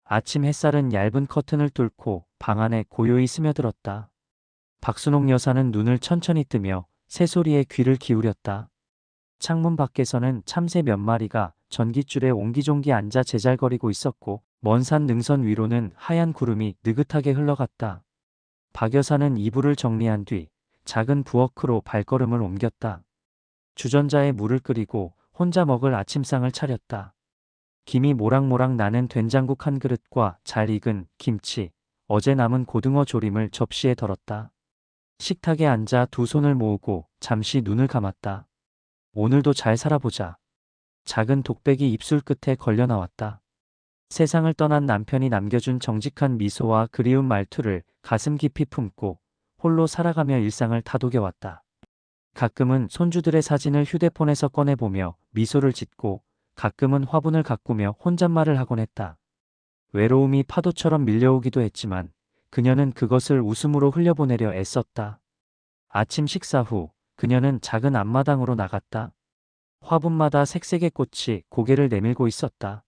아침 햇살은 얇은 커튼을 뚫고 방 안에 고요히 스며들었다. 박순옥 여사는 눈을 천천히 뜨며 새소리에 귀를 기울였다. 창문 밖에서는 참새 몇 마리가 전깃줄에 옹기종기 앉아 제잘거리고 있었고 먼 산 능선 위로는 하얀 구름이 느긋하게 흘러갔다. 박 여사는 이불을 정리한 뒤 작은 부엌으로 발걸음을 옮겼다. 주전자에 물을 끓이고 혼자 먹을 아침상을 차렸다. 김이 모락모락 나는 된장국 한 그릇과 잘 익은 김치, 어제 남은 고등어 조림을 접시에 덜었다. 식탁에 앉아 두 손을 모으고 잠시 눈을 감았다. 오늘도 잘 살아보자. 작은 독백이 입술 끝에 걸려 나왔다. 세상을 떠난 남편이 남겨준 정직한 미소와 그리운 말투를 가슴 깊이 품고 홀로 살아가며 일상을 다독여왔다. 가끔은 손주들의 사진을 휴대폰에서 꺼내보며 미소를 짓고 가끔은 화분을 가꾸며 혼잣말을 하곤 했다. 외로움이 파도처럼 밀려오기도 했지만 그녀는 그것을 웃음으로 흘려보내려 애썼다. 아침 식사 후 그녀는 작은 앞마당으로 나갔다. 화분마다 색색의 꽃이 고개를 내밀고 있었다.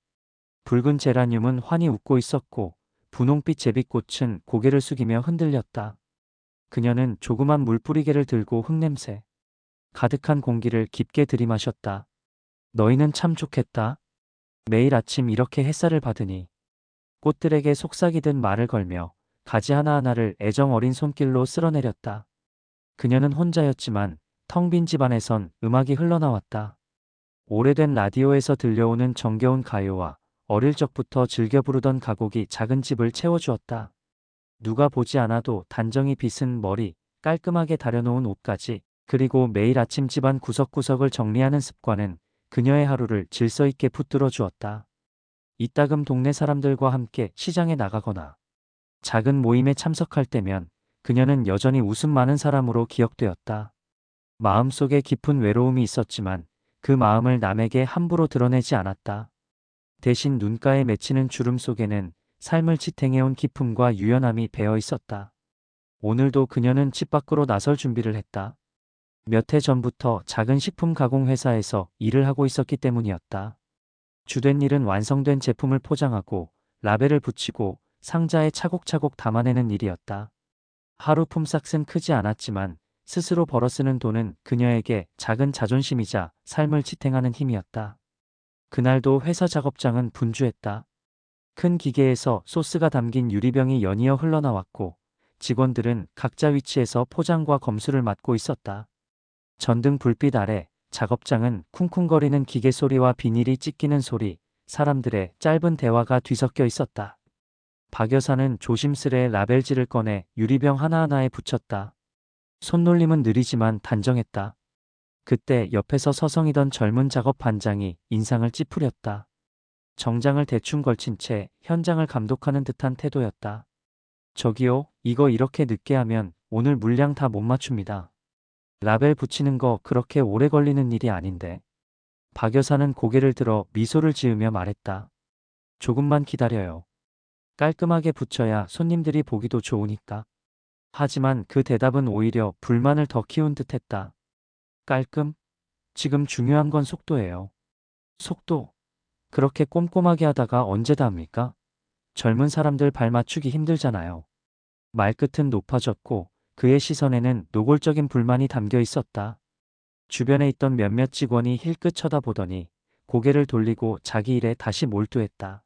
붉은 제라늄은 환히 웃고 있었고 분홍빛 제비꽃은 고개를 숙이며 흔들렸다. 그녀는 조그만 물뿌리개를 들고 흙냄새 가득한 공기를 깊게 들이마셨다. 너희는 참 좋겠다. 매일 아침 이렇게 햇살을 받으니. 꽃들에게 속삭이듯 말을 걸며 가지 하나하나를 애정 어린 손길로 쓸어내렸다. 그녀는 혼자였지만 텅 빈 집안에선 음악이 흘러나왔다. 오래된 라디오에서 들려오는 정겨운 가요와 어릴 적부터 즐겨 부르던 가곡이 작은 집을 채워주었다. 누가 보지 않아도 단정히 빗은 머리, 깔끔하게 다려놓은 옷까지, 그리고 매일 아침 집안 구석구석을 정리하는 습관은 그녀의 하루를 질서 있게 붙들어 주었다. 이따금 동네 사람들과 함께 시장에 나가거나 작은 모임에 참석할 때면 그녀는 여전히 웃음 많은 사람으로 기억되었다. 마음속에 깊은 외로움이 있었지만 그 마음을 남에게 함부로 드러내지 않았다. 대신 눈가에 맺히는 주름 속에는 삶을 지탱해온 기품과 유연함이 배어 있었다. 오늘도 그녀는 집 밖으로 나설 준비를 했다. 몇 해 전부터 작은 식품 가공 회사에서 일을 하고 있었기 때문이었다. 주된 일은 완성된 제품을 포장하고 라벨을 붙이고 상자에 차곡차곡 담아내는 일이었다. 하루 품삯은 크지 않았지만 스스로 벌어쓰는 돈은 그녀에게 작은 자존심이자 삶을 지탱하는 힘이었다. 그날도 회사 작업장은 분주했다. 큰 기계에서 소스가 담긴 유리병이 연이어 흘러나왔고 직원들은 각자 위치에서 포장과 검수를 맡고 있었다. 전등 불빛 아래 작업장은 쿵쿵거리는 기계 소리와 비닐이 찢기는 소리, 사람들의 짧은 대화가 뒤섞여 있었다. 박 여사는 조심스레 라벨지를 꺼내 유리병 하나하나에 붙였다. 손놀림은 느리지만 단정했다. 그때 옆에서 서성이던 젊은 작업 반장이 인상을 찌푸렸다. 정장을 대충 걸친 채 현장을 감독하는 듯한 태도였다. 저기요, 이거 이렇게 늦게 하면 오늘 물량 다 못 맞춥니다. 라벨 붙이는 거 그렇게 오래 걸리는 일이 아닌데. 박 여사는 고개를 들어 미소를 지으며 말했다. 조금만 기다려요. 깔끔하게 붙여야 손님들이 보기도 좋으니까. 하지만 그 대답은 오히려 불만을 더 키운 듯했다. 깔끔? 지금 중요한 건 속도예요. 속도? 그렇게 꼼꼼하게 하다가 언제 다 합니까? 젊은 사람들 발 맞추기 힘들잖아요. 말끝은 높아졌고 그의 시선에는 노골적인 불만이 담겨 있었다. 주변에 있던 몇몇 직원이 힐끗 쳐다보더니 고개를 돌리고 자기 일에 다시 몰두했다.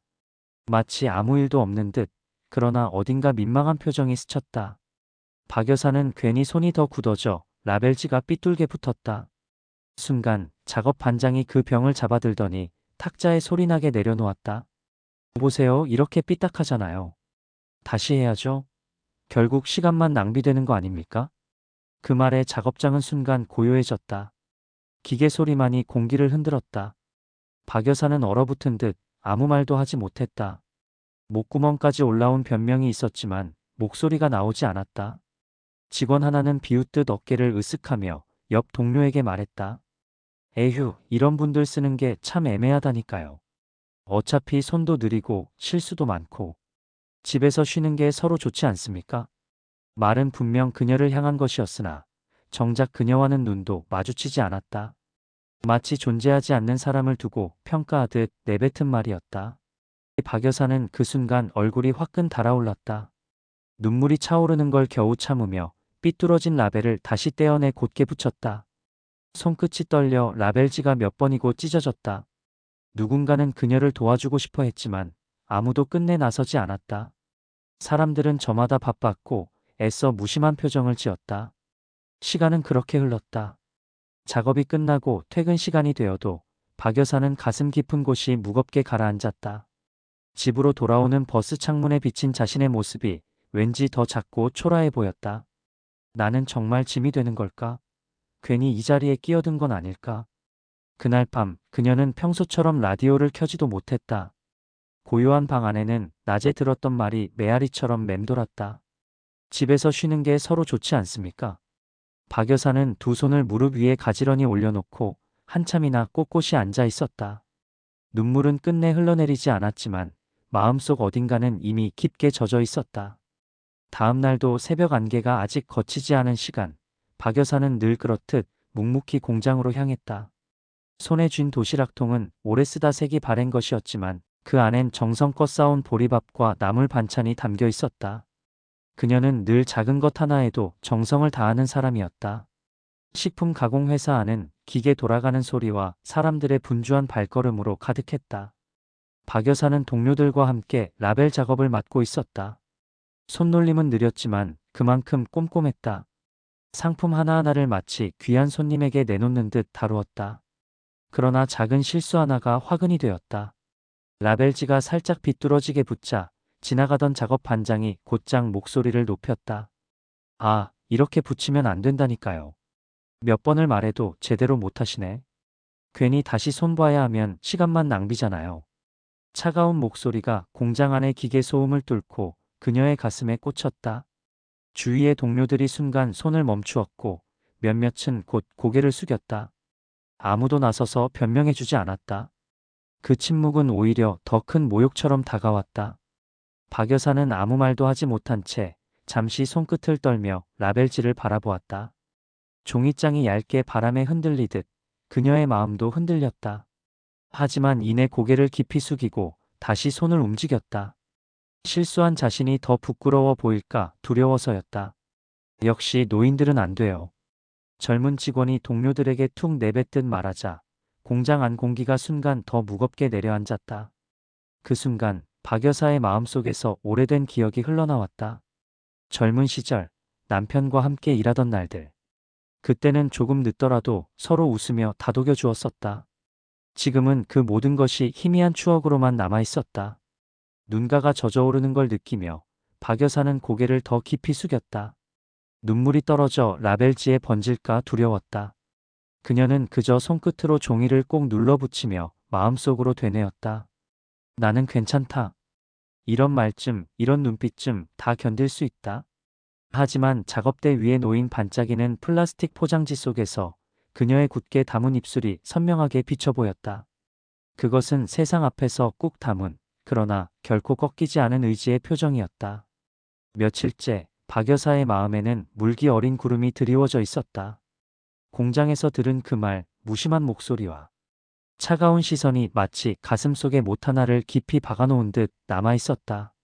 마치 아무 일도 없는 듯. 그러나 어딘가 민망한 표정이 스쳤다. 박 여사는 괜히 손이 더 굳어져 라벨지가 삐뚤게 붙었다. 순간 작업 반장이 그 병을 잡아들더니 탁자에 소리나게 내려놓았다. 보세요, 이렇게 삐딱하잖아요. 다시 해야죠. 결국 시간만 낭비되는 거 아닙니까? 그 말에 작업장은 순간 고요해졌다. 기계 소리만이 공기를 흔들었다. 박 여사는 얼어붙은 듯 아무 말도 하지 못했다. 목구멍까지 올라온 변명이 있었지만 목소리가 나오지 않았다. 직원 하나는 비웃듯 어깨를 으쓱하며 옆 동료에게 말했다. 에휴, 이런 분들 쓰는 게 참 애매하다니까요. 어차피 손도 느리고 실수도 많고 집에서 쉬는 게 서로 좋지 않습니까? 말은 분명 그녀를 향한 것이었으나 정작 그녀와는 눈도 마주치지 않았다. 마치 존재하지 않는 사람을 두고 평가하듯 내뱉은 말이었다. 박 여사는 그 순간 얼굴이 화끈 달아올랐다. 눈물이 차오르는 걸 겨우 참으며 삐뚤어진 라벨을 다시 떼어내 곧게 붙였다. 손끝이 떨려 라벨지가 몇 번이고 찢어졌다. 누군가는 그녀를 도와주고 싶어 했지만 아무도 끝내 나서지 않았다. 사람들은 저마다 바빴고 애써 무심한 표정을 지었다. 시간은 그렇게 흘렀다. 작업이 끝나고 퇴근 시간이 되어도 박 여사는 가슴 깊은 곳이 무겁게 가라앉았다. 집으로 돌아오는 버스 창문에 비친 자신의 모습이 왠지 더 작고 초라해 보였다. 나는 정말 짐이 되는 걸까? 괜히 이 자리에 끼어든 건 아닐까? 그날 밤 그녀는 평소처럼 라디오를 켜지도 못했다. 고요한 방 안에는 낮에 들었던 말이 메아리처럼 맴돌았다. 집에서 쉬는 게 서로 좋지 않습니까? 박 여사는 두 손을 무릎 위에 가지런히 올려놓고 한참이나 꼿꼿이 앉아 있었다. 눈물은 끝내 흘러내리지 않았지만 마음속 어딘가는 이미 깊게 젖어 있었다. 다음 날도 새벽 안개가 아직 걷히지 않은 시간, 박 여사는 늘 그렇듯 묵묵히 공장으로 향했다. 손에 쥔 도시락통은 오래 쓰다 색이 바랜 것이었지만 그 안엔 정성껏 싸온 보리밥과 나물 반찬이 담겨 있었다. 그녀는 늘 작은 것 하나에도 정성을 다하는 사람이었다. 식품 가공 회사 안은 기계 돌아가는 소리와 사람들의 분주한 발걸음으로 가득했다. 박 여사는 동료들과 함께 라벨 작업을 맡고 있었다. 손놀림은 느렸지만 그만큼 꼼꼼했다. 상품 하나하나를 마치 귀한 손님에게 내놓는 듯 다루었다. 그러나 작은 실수 하나가 화근이 되었다. 라벨지가 살짝 비뚤어지게 붙자 지나가던 작업 반장이 곧장 목소리를 높였다. 아, 이렇게 붙이면 안 된다니까요. 몇 번을 말해도 제대로 못하시네. 괜히 다시 손봐야 하면 시간만 낭비잖아요. 차가운 목소리가 공장 안의 기계 소음을 뚫고 그녀의 가슴에 꽂혔다. 주위의 동료들이 순간 손을 멈추었고 몇몇은 곧 고개를 숙였다. 아무도 나서서 변명해주지 않았다. 그 침묵은 오히려 더 큰 모욕처럼 다가왔다. 박 여사는 아무 말도 하지 못한 채 잠시 손끝을 떨며 라벨지를 바라보았다. 종이장이 얇게 바람에 흔들리듯 그녀의 마음도 흔들렸다. 하지만 이내 고개를 깊이 숙이고 다시 손을 움직였다. 실수한 자신이 더 부끄러워 보일까 두려워서였다. 역시 노인들은 안 돼요. 젊은 직원이 동료들에게 툭 내뱉듯 말하자 공장 안 공기가 순간 더 무겁게 내려앉았다. 그 순간 박 여사의 마음속에서 오래된 기억이 흘러나왔다. 젊은 시절 남편과 함께 일하던 날들. 그때는 조금 늦더라도 서로 웃으며 다독여 주었었다. 지금은 그 모든 것이 희미한 추억으로만 남아 있었다. 눈가가 젖어오르는 걸 느끼며 박 여사는 고개를 더 깊이 숙였다. 눈물이 떨어져 라벨지에 번질까 두려웠다. 그녀는 그저 손끝으로 종이를 꼭 눌러붙이며 마음속으로 되뇌었다. 나는 괜찮다. 이런 말쯤, 이런 눈빛쯤 다 견딜 수 있다. 하지만 작업대 위에 놓인 반짝이는 플라스틱 포장지 속에서 그녀의 굳게 담은 입술이 선명하게 비쳐 보였다. 그것은 세상 앞에서 꾹 담은, 그러나 결코 꺾이지 않은 의지의 표정이었다. 며칠째 박 여사의 마음에는 물기 어린 구름이 드리워져 있었다. 공장에서 들은 그 말, 무심한 목소리와 차가운 시선이 마치 가슴속에 못 하나를 깊이 박아놓은 듯 남아있었다.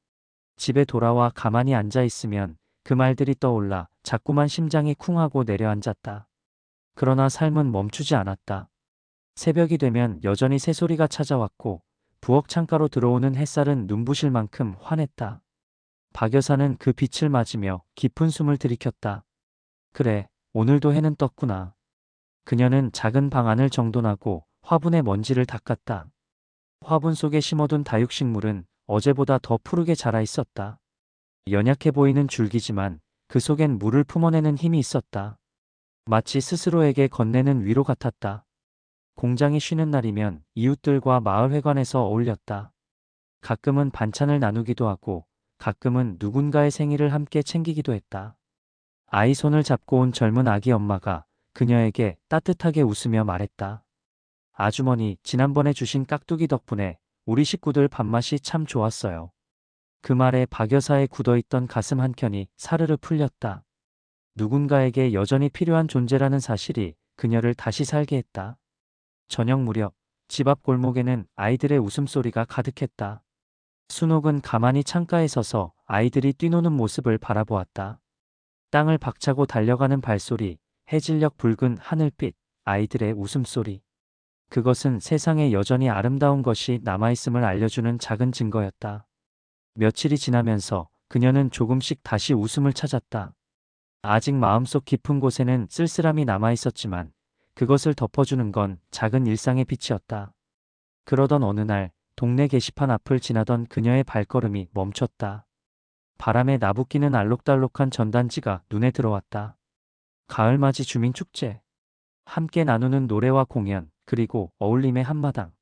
집에 돌아와 가만히 앉아있으면 그 말들이 떠올라 자꾸만 심장이 쿵하고 내려앉았다. 그러나 삶은 멈추지 않았다. 새벽이 되면 여전히 새소리가 찾아왔고 부엌 창가로 들어오는 햇살은 눈부실 만큼 환했다. 박 여사는 그 빛을 맞으며 깊은 숨을 들이켰다. 그래, 오늘도 해는 떴구나. 그녀는 작은 방 안을 정돈하고 화분의 먼지를 닦았다. 화분 속에 심어둔 다육식물은 어제보다 더 푸르게 자라 있었다. 연약해 보이는 줄기지만 그 속엔 물을 품어내는 힘이 있었다. 마치 스스로에게 건네는 위로 같았다. 공장이 쉬는 날이면 이웃들과 마을회관에서 어울렸다. 가끔은 반찬을 나누기도 하고 가끔은 누군가의 생일을 함께 챙기기도 했다. 아이 손을 잡고 온 젊은 아기 엄마가 그녀에게 따뜻하게 웃으며 말했다. 아주머니, 지난번에 주신 깍두기 덕분에 우리 식구들 밥맛이 참 좋았어요. 그 말에 박 여사의 굳어있던 가슴 한켠이 사르르 풀렸다. 누군가에게 여전히 필요한 존재라는 사실이 그녀를 다시 살게 했다. 저녁 무렵 집 앞 골목에는 아이들의 웃음소리가 가득했다. 순옥은 가만히 창가에 서서 아이들이 뛰노는 모습을 바라보았다. 땅을 박차고 달려가는 발소리, 해질녘 붉은 하늘빛, 아이들의 웃음소리. 그것은 세상에 여전히 아름다운 것이 남아있음을 알려주는 작은 증거였다. 며칠이 지나면서 그녀는 조금씩 다시 웃음을 찾았다. 아직 마음속 깊은 곳에는 쓸쓸함이 남아있었지만 그것을 덮어주는 건 작은 일상의 빛이었다. 그러던 어느 날 동네 게시판 앞을 지나던 그녀의 발걸음이 멈췄다. 바람에 나부끼는 알록달록한 전단지가 눈에 들어왔다. 가을맞이 주민축제. 함께 나누는 노래와 공연, 그리고 어울림의 한마당.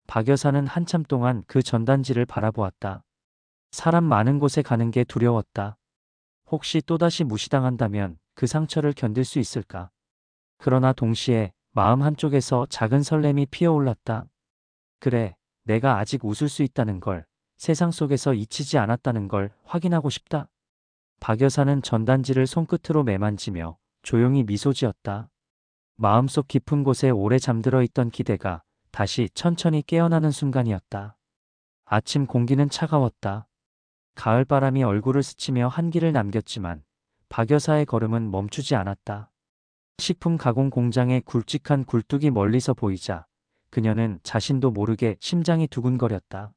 박 여사는 한참 동안 그 전단지를 바라보았다. 사람 많은 곳에 가는 게 두려웠다. 혹시 또다시 무시당한다면 그 상처를 견딜 수 있을까? 그러나 동시에 마음 한쪽에서 작은 설렘이 피어올랐다. 그래, 내가 아직 웃을 수 있다는 걸, 세상 속에서 잊히지 않았다는 걸 확인하고 싶다. 박 여사는 전단지를 손끝으로 매만지며 조용히 미소 지었다. 마음속 깊은 곳에 오래 잠들어 있던 기대가 다시 천천히 깨어나는 순간이었다. 아침 공기는 차가웠다. 가을바람이 얼굴을 스치며 한기를 남겼지만 박 여사의 걸음은 멈추지 않았다. 식품 가공 공장의 굵직한 굴뚝이 멀리서 보이자 그녀는 자신도 모르게 심장이 두근거렸다.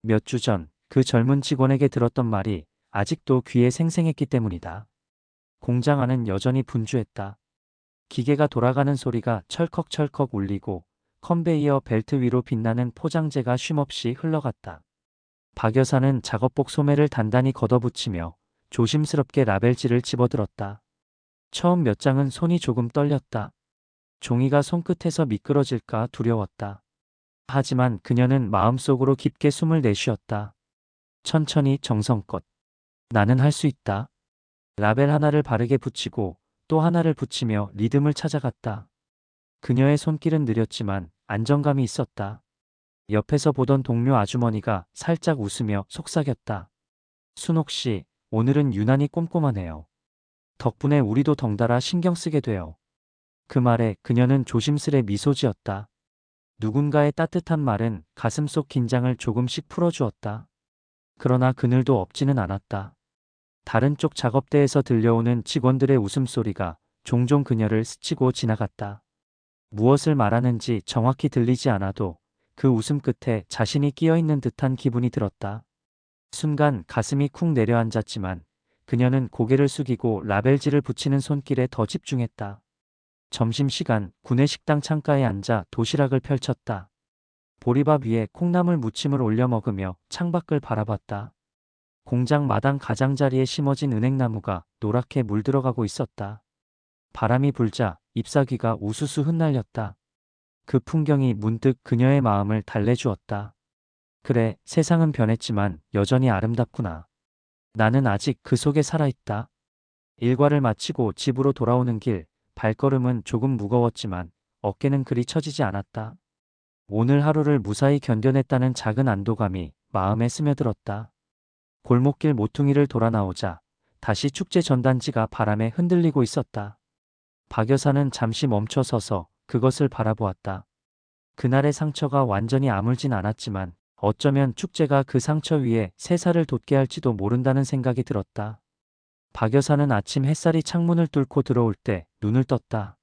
몇 주 전 그 젊은 직원에게 들었던 말이 아직도 귀에 생생했기 때문이다. 공장 안은 여전히 분주했다. 기계가 돌아가는 소리가 철컥철컥 울리고 컨베이어 벨트 위로 빛나는 포장재가 쉼없이 흘러갔다. 박 여사는 작업복 소매를 단단히 걷어붙이며 조심스럽게 라벨지를 집어들었다. 처음 몇 장은 손이 조금 떨렸다. 종이가 손끝에서 미끄러질까 두려웠다. 하지만 그녀는 마음속으로 깊게 숨을 내쉬었다. 천천히 정성껏. 나는 할 수 있다. 라벨 하나를 바르게 붙이고 또 하나를 붙이며 리듬을 찾아갔다. 그녀의 손길은 느렸지만 안정감이 있었다. 옆에서 보던 동료 아주머니가 살짝 웃으며 속삭였다. 순옥 씨, 오늘은 유난히 꼼꼼하네요. 덕분에 우리도 덩달아 신경 쓰게 돼요. 그 말에 그녀는 조심스레 미소 지었다. 누군가의 따뜻한 말은 가슴속 긴장을 조금씩 풀어주었다. 그러나 그늘도 없지는 않았다. 다른 쪽 작업대에서 들려오는 직원들의 웃음소리가 종종 그녀를 스치고 지나갔다. 무엇을 말하는지 정확히 들리지 않아도 그 웃음 끝에 자신이 끼어있는 듯한 기분이 들었다. 순간 가슴이 쿵 내려앉았지만 그녀는 고개를 숙이고 라벨지를 붙이는 손길에 더 집중했다. 점심시간 구내식당 창가에 앉아 도시락을 펼쳤다. 보리밥 위에 콩나물 무침을 올려 먹으며 창밖을 바라봤다. 공장 마당 가장자리에 심어진 은행나무가 노랗게 물들어가고 있었다. 바람이 불자 잎사귀가 우수수 흩날렸다. 그 풍경이 문득 그녀의 마음을 달래주었다. 그래, 세상은 변했지만 여전히 아름답구나. 나는 아직 그 속에 살아있다. 일과를 마치고 집으로 돌아오는 길, 발걸음은 조금 무거웠지만 어깨는 그리 처지지 않았다. 오늘 하루를 무사히 견뎌냈다는 작은 안도감이 마음에 스며들었다. 골목길 모퉁이를 돌아 나오자 다시 축제 전단지가 바람에 흔들리고 있었다. 박 여사는 잠시 멈춰 서서 그것을 바라보았다. 그날의 상처가 완전히 아물진 않았지만 어쩌면 축제가 그 상처 위에 새살을 돋게 할지도 모른다는 생각이 들었다. 박 여사는 아침 햇살이 창문을 뚫고 들어올 때 눈을 떴다.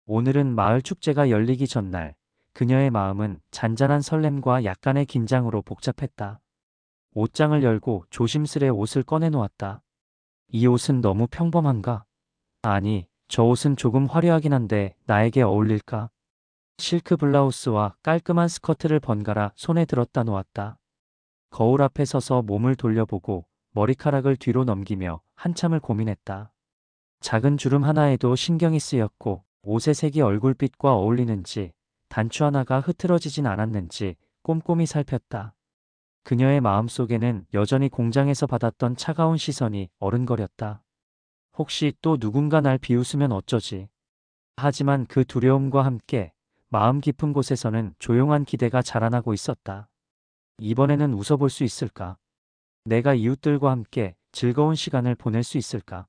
오늘은 마을 축제가 열리기 전날, 그녀의 마음은 잔잔한 설렘과 약간의 긴장으로 복잡했다. 옷장을 열고 조심스레 옷을 꺼내 놓았다. 이 옷은 너무 평범한가? 아니, 저 옷은 조금 화려하긴 한데 나에게 어울릴까? 실크 블라우스와 깔끔한 스커트를 번갈아 손에 들었다 놓았다. 거울 앞에 서서 몸을 돌려보고 머리카락을 뒤로 넘기며 한참을 고민했다. 작은 주름 하나에도 신경이 쓰였고 옷의 색이 얼굴빛과 어울리는지 단추 하나가 흐트러지진 않았는지 꼼꼼히 살폈다. 그녀의 마음속에는 여전히 공장에서 받았던 차가운 시선이 어른거렸다. 혹시 또 누군가 날 비웃으면 어쩌지? 하지만 그 두려움과 함께 마음 깊은 곳에서는 조용한 기대가 자라나고 있었다. 이번에는 웃어볼 수 있을까? 내가 이웃들과 함께 즐거운 시간을 보낼 수 있을까?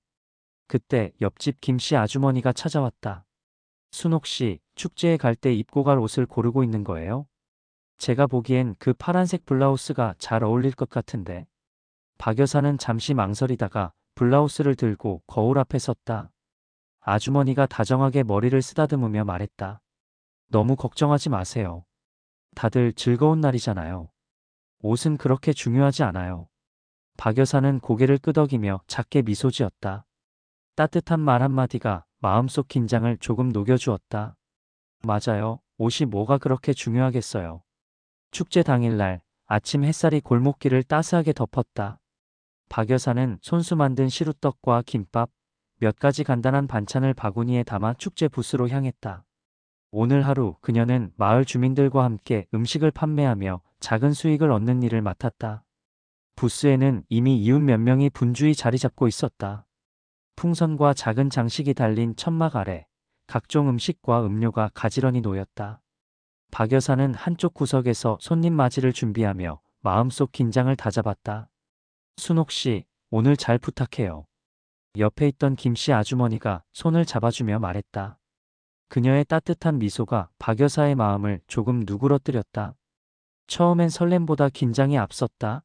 그때 옆집 김씨 아주머니가 찾아왔다. 순옥 씨, 축제에 갈 때 입고 갈 옷을 고르고 있는 거예요? 제가 보기엔 그 파란색 블라우스가 잘 어울릴 것 같은데. 박 여사는 잠시 망설이다가 블라우스를 들고 거울 앞에 섰다. 아주머니가 다정하게 머리를 쓰다듬으며 말했다. 너무 걱정하지 마세요. 다들 즐거운 날이잖아요. 옷은 그렇게 중요하지 않아요. 박 여사는 고개를 끄덕이며 작게 미소 지었다. 따뜻한 말 한마디가 마음속 긴장을 조금 녹여주었다. 맞아요. 옷이 뭐가 그렇게 중요하겠어요. 축제 당일날 아침 햇살이 골목길을 따스하게 덮었다. 박 여사는 손수 만든 시루떡과 김밥, 몇 가지 간단한 반찬을 바구니에 담아 축제 부스로 향했다. 오늘 하루 그녀는 마을 주민들과 함께 음식을 판매하며 작은 수익을 얻는 일을 맡았다. 부스에는 이미 이웃 몇 명이 분주히 자리 잡고 있었다. 풍선과 작은 장식이 달린 천막 아래 각종 음식과 음료가 가지런히 놓였다. 박 여사는 한쪽 구석에서 손님 맞이를 준비하며 마음속 긴장을 다잡았다. 순옥 씨, 오늘 잘 부탁해요. 옆에 있던 김씨 아주머니가 손을 잡아주며 말했다. 그녀의 따뜻한 미소가 박 여사의 마음을 조금 누그러뜨렸다. 처음엔 설렘보다 긴장이 앞섰다.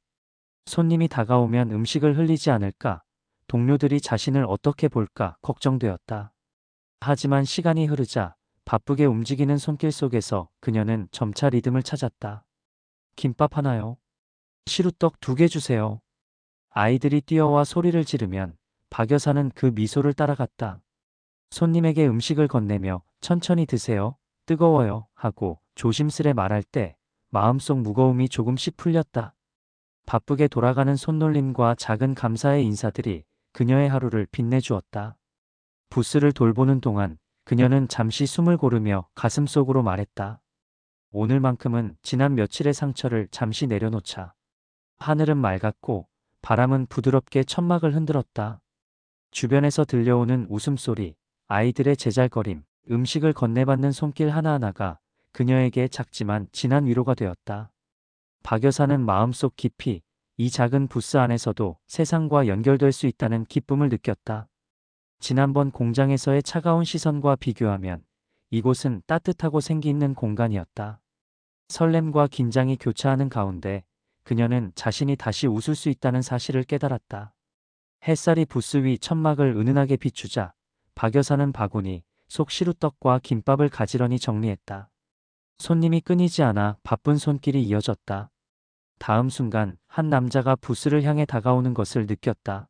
손님이 다가오면 음식을 흘리지 않을까, 동료들이 자신을 어떻게 볼까 걱정되었다. 하지만 시간이 흐르자 바쁘게 움직이는 손길 속에서 그녀는 점차 리듬을 찾았다. 김밥 하나요? 시루떡 2개 주세요. 아이들이 뛰어와 소리를 지르면 박 여사는 그 미소를 따라갔다. 손님에게 음식을 건네며 천천히 드세요, 뜨거워요 하고 조심스레 말할 때 마음속 무거움이 조금씩 풀렸다. 바쁘게 돌아가는 손놀림과 작은 감사의 인사들이 그녀의 하루를 빛내주었다. 부스를 돌보는 동안 그녀는 잠시 숨을 고르며 가슴속으로 말했다. 오늘만큼은 지난 며칠의 상처를 잠시 내려놓자. 하늘은 맑았고 바람은 부드럽게 천막을 흔들었다. 주변에서 들려오는 웃음소리, 아이들의 제잘거림, 음식을 건네받는 손길 하나하나가 그녀에게 작지만 진한 위로가 되었다. 박 여사는 마음속 깊이 이 작은 부스 안에서도 세상과 연결될 수 있다는 기쁨을 느꼈다. 지난번 공장에서의 차가운 시선과 비교하면 이곳은 따뜻하고 생기 있는 공간이었다. 설렘과 긴장이 교차하는 가운데 그녀는 자신이 다시 웃을 수 있다는 사실을 깨달았다. 햇살이 부스 위 천막을 은은하게 비추자 박 여사는 바구니 속 시루떡과 김밥을 가지런히 정리했다. 손님이 끊이지 않아 바쁜 손길이 이어졌다. 다음 순간 한 남자가 부스를 향해 다가오는 것을 느꼈다.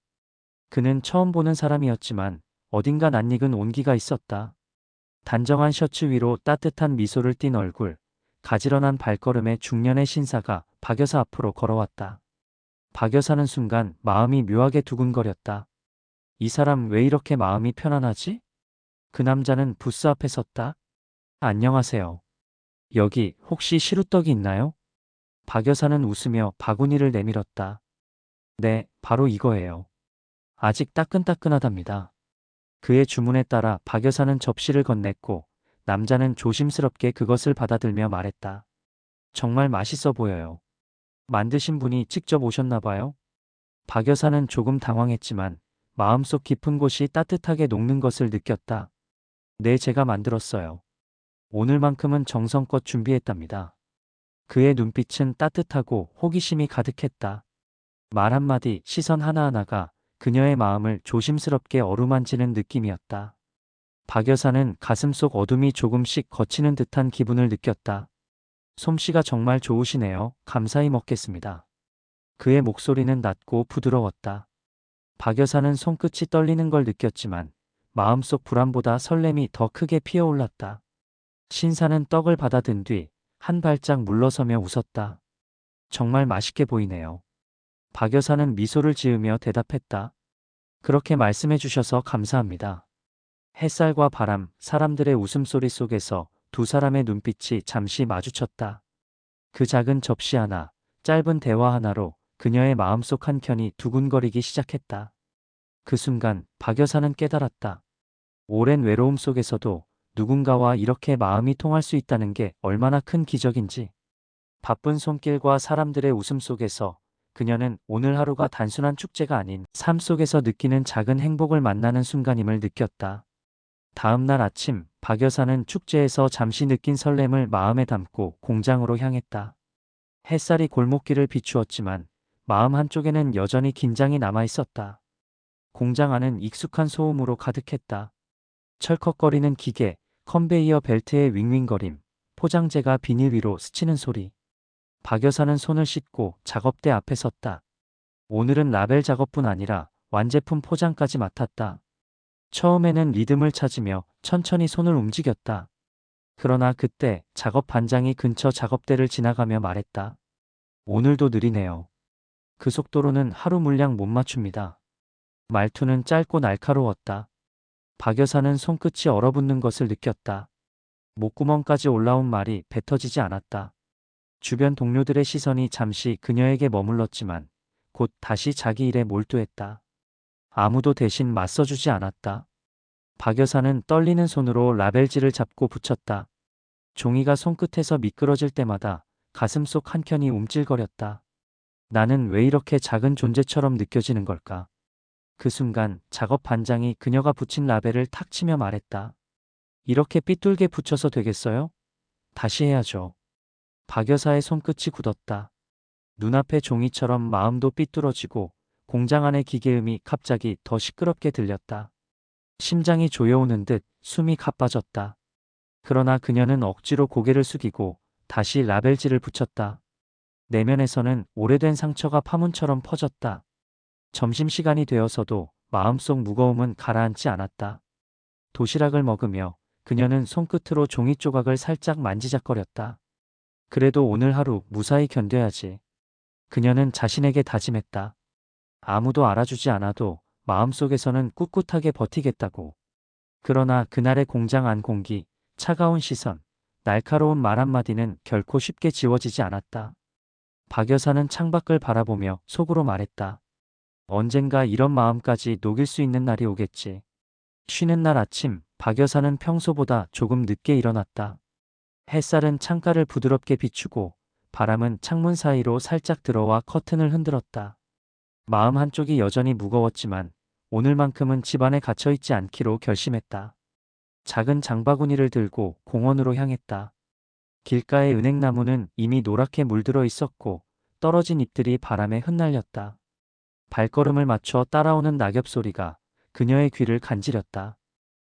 그는 처음 보는 사람이었지만 어딘가 낯익은 온기가 있었다. 단정한 셔츠 위로 따뜻한 미소를 띤 얼굴, 가지런한 발걸음의 중년의 신사가 박 여사 앞으로 걸어왔다. 박 여사는 순간 마음이 묘하게 두근거렸다. 이 사람 왜 이렇게 마음이 편안하지? 그 남자는 부스 앞에 섰다. 안녕하세요. 여기 혹시 시루떡이 있나요? 박 여사는 웃으며 바구니를 내밀었다. 네, 바로 이거예요. 아직 따끈따끈하답니다. 그의 주문에 따라 박 여사는 접시를 건넸고 남자는 조심스럽게 그것을 받아들며 말했다. 정말 맛있어 보여요. 만드신 분이 직접 오셨나 봐요? 박 여사는 조금 당황했지만 마음속 깊은 곳이 따뜻하게 녹는 것을 느꼈다. 네, 제가 만들었어요. 오늘만큼은 정성껏 준비했답니다. 그의 눈빛은 따뜻하고 호기심이 가득했다. 말 한마디, 시선 하나하나가 그녀의 마음을 조심스럽게 어루만지는 느낌이었다. 박 여사는 가슴속 어둠이 조금씩 걷히는 듯한 기분을 느꼈다. 솜씨가 정말 좋으시네요. 감사히 먹겠습니다. 그의 목소리는 낮고 부드러웠다. 박 여사는 손끝이 떨리는 걸 느꼈지만 마음속 불안보다 설렘이 더 크게 피어올랐다. 신사는 떡을 받아든 뒤 한 발짝 물러서며 웃었다. 정말 맛있게 보이네요. 박 여사는 미소를 지으며 대답했다. 그렇게 말씀해 주셔서 감사합니다. 햇살과 바람, 사람들의 웃음소리 속에서 두 사람의 눈빛이 잠시 마주쳤다. 그 작은 접시 하나, 짧은 대화 하나로 그녀의 마음속 한켠이 두근거리기 시작했다. 그 순간 박 여사는 깨달았다. 오랜 외로움 속에서도 누군가와 이렇게 마음이 통할 수 있다는 게 얼마나 큰 기적인지. 바쁜 손길과 사람들의 웃음 속에서 그녀는 오늘 하루가 단순한 축제가 아닌 삶 속에서 느끼는 작은 행복을 만나는 순간임을 느꼈다. 다음 날 아침 박 여사는 축제에서 잠시 느낀 설렘을 마음에 담고 공장으로 향했다. 햇살이 골목길을 비추었지만 마음 한쪽에는 여전히 긴장이 남아 있었다. 공장 안은 익숙한 소음으로 가득했다. 철컥거리는 기계, 컨베이어 벨트의 윙윙거림, 포장재가 비닐 위로 스치는 소리. 박 여사는 손을 씻고 작업대 앞에 섰다. 오늘은 라벨 작업뿐 아니라 완제품 포장까지 맡았다. 처음에는 리듬을 찾으며 천천히 손을 움직였다. 그러나 그때 작업 반장이 근처 작업대를 지나가며 말했다. 오늘도 느리네요. 그 속도로는 하루 물량 못 맞춥니다. 말투는 짧고 날카로웠다. 박 여사는 손끝이 얼어붙는 것을 느꼈다. 목구멍까지 올라온 말이 뱉어지지 않았다. 주변 동료들의 시선이 잠시 그녀에게 머물렀지만 곧 다시 자기 일에 몰두했다. 아무도 대신 맞서주지 않았다. 박 여사는 떨리는 손으로 라벨지를 잡고 붙였다. 종이가 손끝에서 미끄러질 때마다 가슴속 한켠이 움찔거렸다. 나는 왜 이렇게 작은 존재처럼 느껴지는 걸까? 그 순간 작업 반장이 그녀가 붙인 라벨을 탁 치며 말했다. 이렇게 삐뚤게 붙여서 되겠어요? 다시 해야죠. 박 여사의 손끝이 굳었다. 눈앞의 종이처럼 마음도 삐뚤어지고 공장 안의 기계음이 갑자기 더 시끄럽게 들렸다. 심장이 조여오는 듯 숨이 가빠졌다. 그러나 그녀는 억지로 고개를 숙이고 다시 라벨지를 붙였다. 내면에서는 오래된 상처가 파문처럼 퍼졌다. 점심시간이 되어서도 마음속 무거움은 가라앉지 않았다. 도시락을 먹으며 그녀는 손끝으로 종이 조각을 살짝 만지작거렸다. 그래도 오늘 하루 무사히 견뎌야지. 그녀는 자신에게 다짐했다. 아무도 알아주지 않아도 마음속에서는 꿋꿋하게 버티겠다고. 그러나 그날의 공장 안 공기, 차가운 시선, 날카로운 말 한마디는 결코 쉽게 지워지지 않았다. 박 여사는 창밖을 바라보며 속으로 말했다. 언젠가 이런 마음까지 녹일 수 있는 날이 오겠지. 쉬는 날 아침, 박 여사는 평소보다 조금 늦게 일어났다. 햇살은 창가를 부드럽게 비추고 바람은 창문 사이로 살짝 들어와 커튼을 흔들었다. 마음 한쪽이 여전히 무거웠지만 오늘만큼은 집안에 갇혀있지 않기로 결심했다. 작은 장바구니를 들고 공원으로 향했다. 길가의 은행나무는 이미 노랗게 물들어 있었고 떨어진 잎들이 바람에 흩날렸다. 발걸음을 맞춰 따라오는 낙엽 소리가 그녀의 귀를 간지렸다.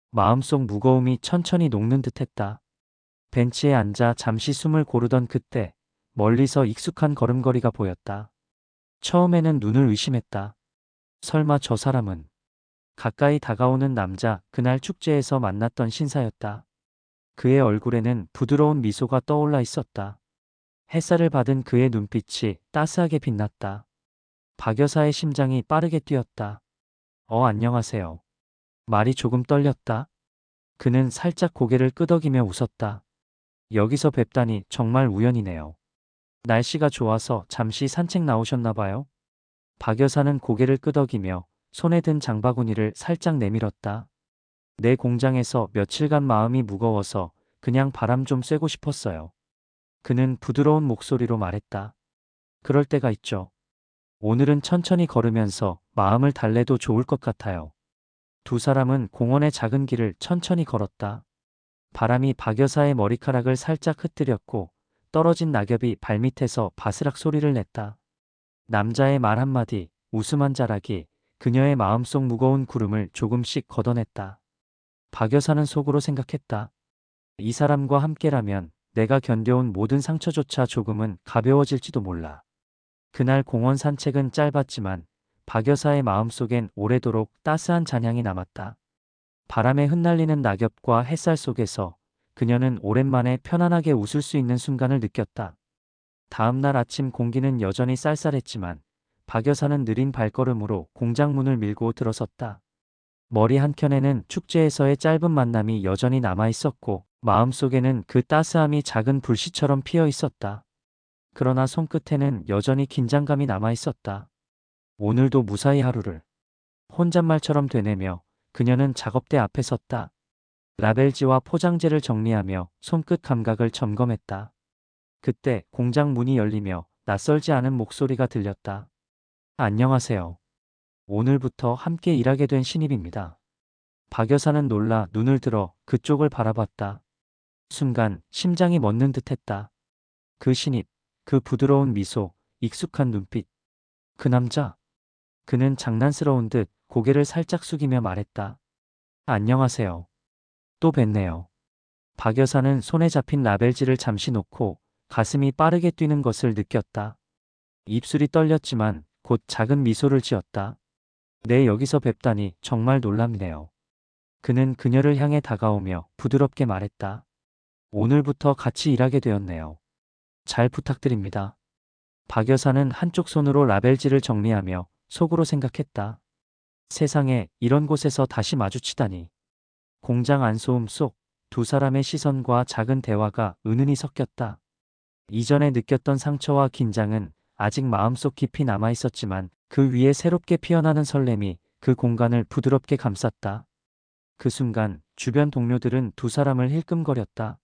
마음속 무거움이 천천히 녹는 듯했다. 벤치에 앉아 잠시 숨을 고르던 그때 멀리서 익숙한 걸음걸이가 보였다. 처음에는 눈을 의심했다. 설마 저 사람은 가까이 다가오는 남자, 그날 축제에서 만났던 신사였다. 그의 얼굴에는 부드러운 미소가 떠올라 있었다. 햇살을 받은 그의 눈빛이 따스하게 빛났다. 박 여사의 심장이 빠르게 뛰었다. 안녕하세요. 말이 조금 떨렸다. 그는 살짝 고개를 끄덕이며 웃었다. 여기서 뵙다니 정말 우연이네요. 날씨가 좋아서 잠시 산책 나오셨나 봐요. 박 여사는 고개를 끄덕이며 손에 든 장바구니를 살짝 내밀었다. 내 공장에서 며칠간 마음이 무거워서 그냥 바람 좀 쐬고 싶었어요. 그는 부드러운 목소리로 말했다. 그럴 때가 있죠. 오늘은 천천히 걸으면서 마음을 달래도 좋을 것 같아요. 두 사람은 공원의 작은 길을 천천히 걸었다. 바람이 박 여사의 머리카락을 살짝 흩뜨렸고 떨어진 낙엽이 발밑에서 바스락 소리를 냈다. 남자의 말 한마디, 웃음 한 자락이 그녀의 마음속 무거운 구름을 조금씩 걷어냈다. 박 여사는 속으로 생각했다. 이 사람과 함께라면 내가 견뎌온 모든 상처조차 조금은 가벼워질지도 몰라. 그날 공원 산책은 짧았지만 박 여사의 마음속엔 오래도록 따스한 잔향이 남았다. 바람에 흩날리는 낙엽과 햇살 속에서 그녀는 오랜만에 편안하게 웃을 수 있는 순간을 느꼈다. 다음 날 아침 공기는 여전히 쌀쌀했지만 박 여사는 느린 발걸음으로 공장 문을 밀고 들어섰다. 머리 한켠에는 축제에서의 짧은 만남이 여전히 남아 있었고 마음속에는 그 따스함이 작은 불씨처럼 피어 있었다. 그러나 손끝에는 여전히 긴장감이 남아 있었다. 오늘도 무사히 하루를 혼잣말처럼 되뇌며 그녀는 작업대 앞에 섰다. 라벨지와 포장재를 정리하며 손끝 감각을 점검했다. 그때 공장 문이 열리며 낯설지 않은 목소리가 들렸다. 안녕하세요. 오늘부터 함께 일하게 된 신입입니다. 박 여사는 놀라 눈을 들어 그쪽을 바라봤다. 순간 심장이 멎는 듯했다. 그 신입, 그 부드러운 미소, 익숙한 눈빛. 그 남자. 그는 장난스러운 듯 고개를 살짝 숙이며 말했다. 안녕하세요. 또 뵙네요. 박 여사는 손에 잡힌 라벨지를 잠시 놓고 가슴이 빠르게 뛰는 것을 느꼈다. 입술이 떨렸지만 곧 작은 미소를 지었다. 네, 여기서 뵙다니 정말 놀랍네요. 그는 그녀를 향해 다가오며 부드럽게 말했다. 오늘부터 같이 일하게 되었네요. 잘 부탁드립니다. 박 여사는 한쪽 손으로 라벨지를 정리하며 속으로 생각했다. 세상에 이런 곳에서 다시 마주치다니. 공장 안소음 속 두 사람의 시선과 작은 대화가 은은히 섞였다. 이전에 느꼈던 상처와 긴장은 아직 마음속 깊이 남아 있었지만 그 위에 새롭게 피어나는 설렘이 그 공간을 부드럽게 감쌌다. 그 순간 주변 동료들은 두 사람을 힐끔거렸다.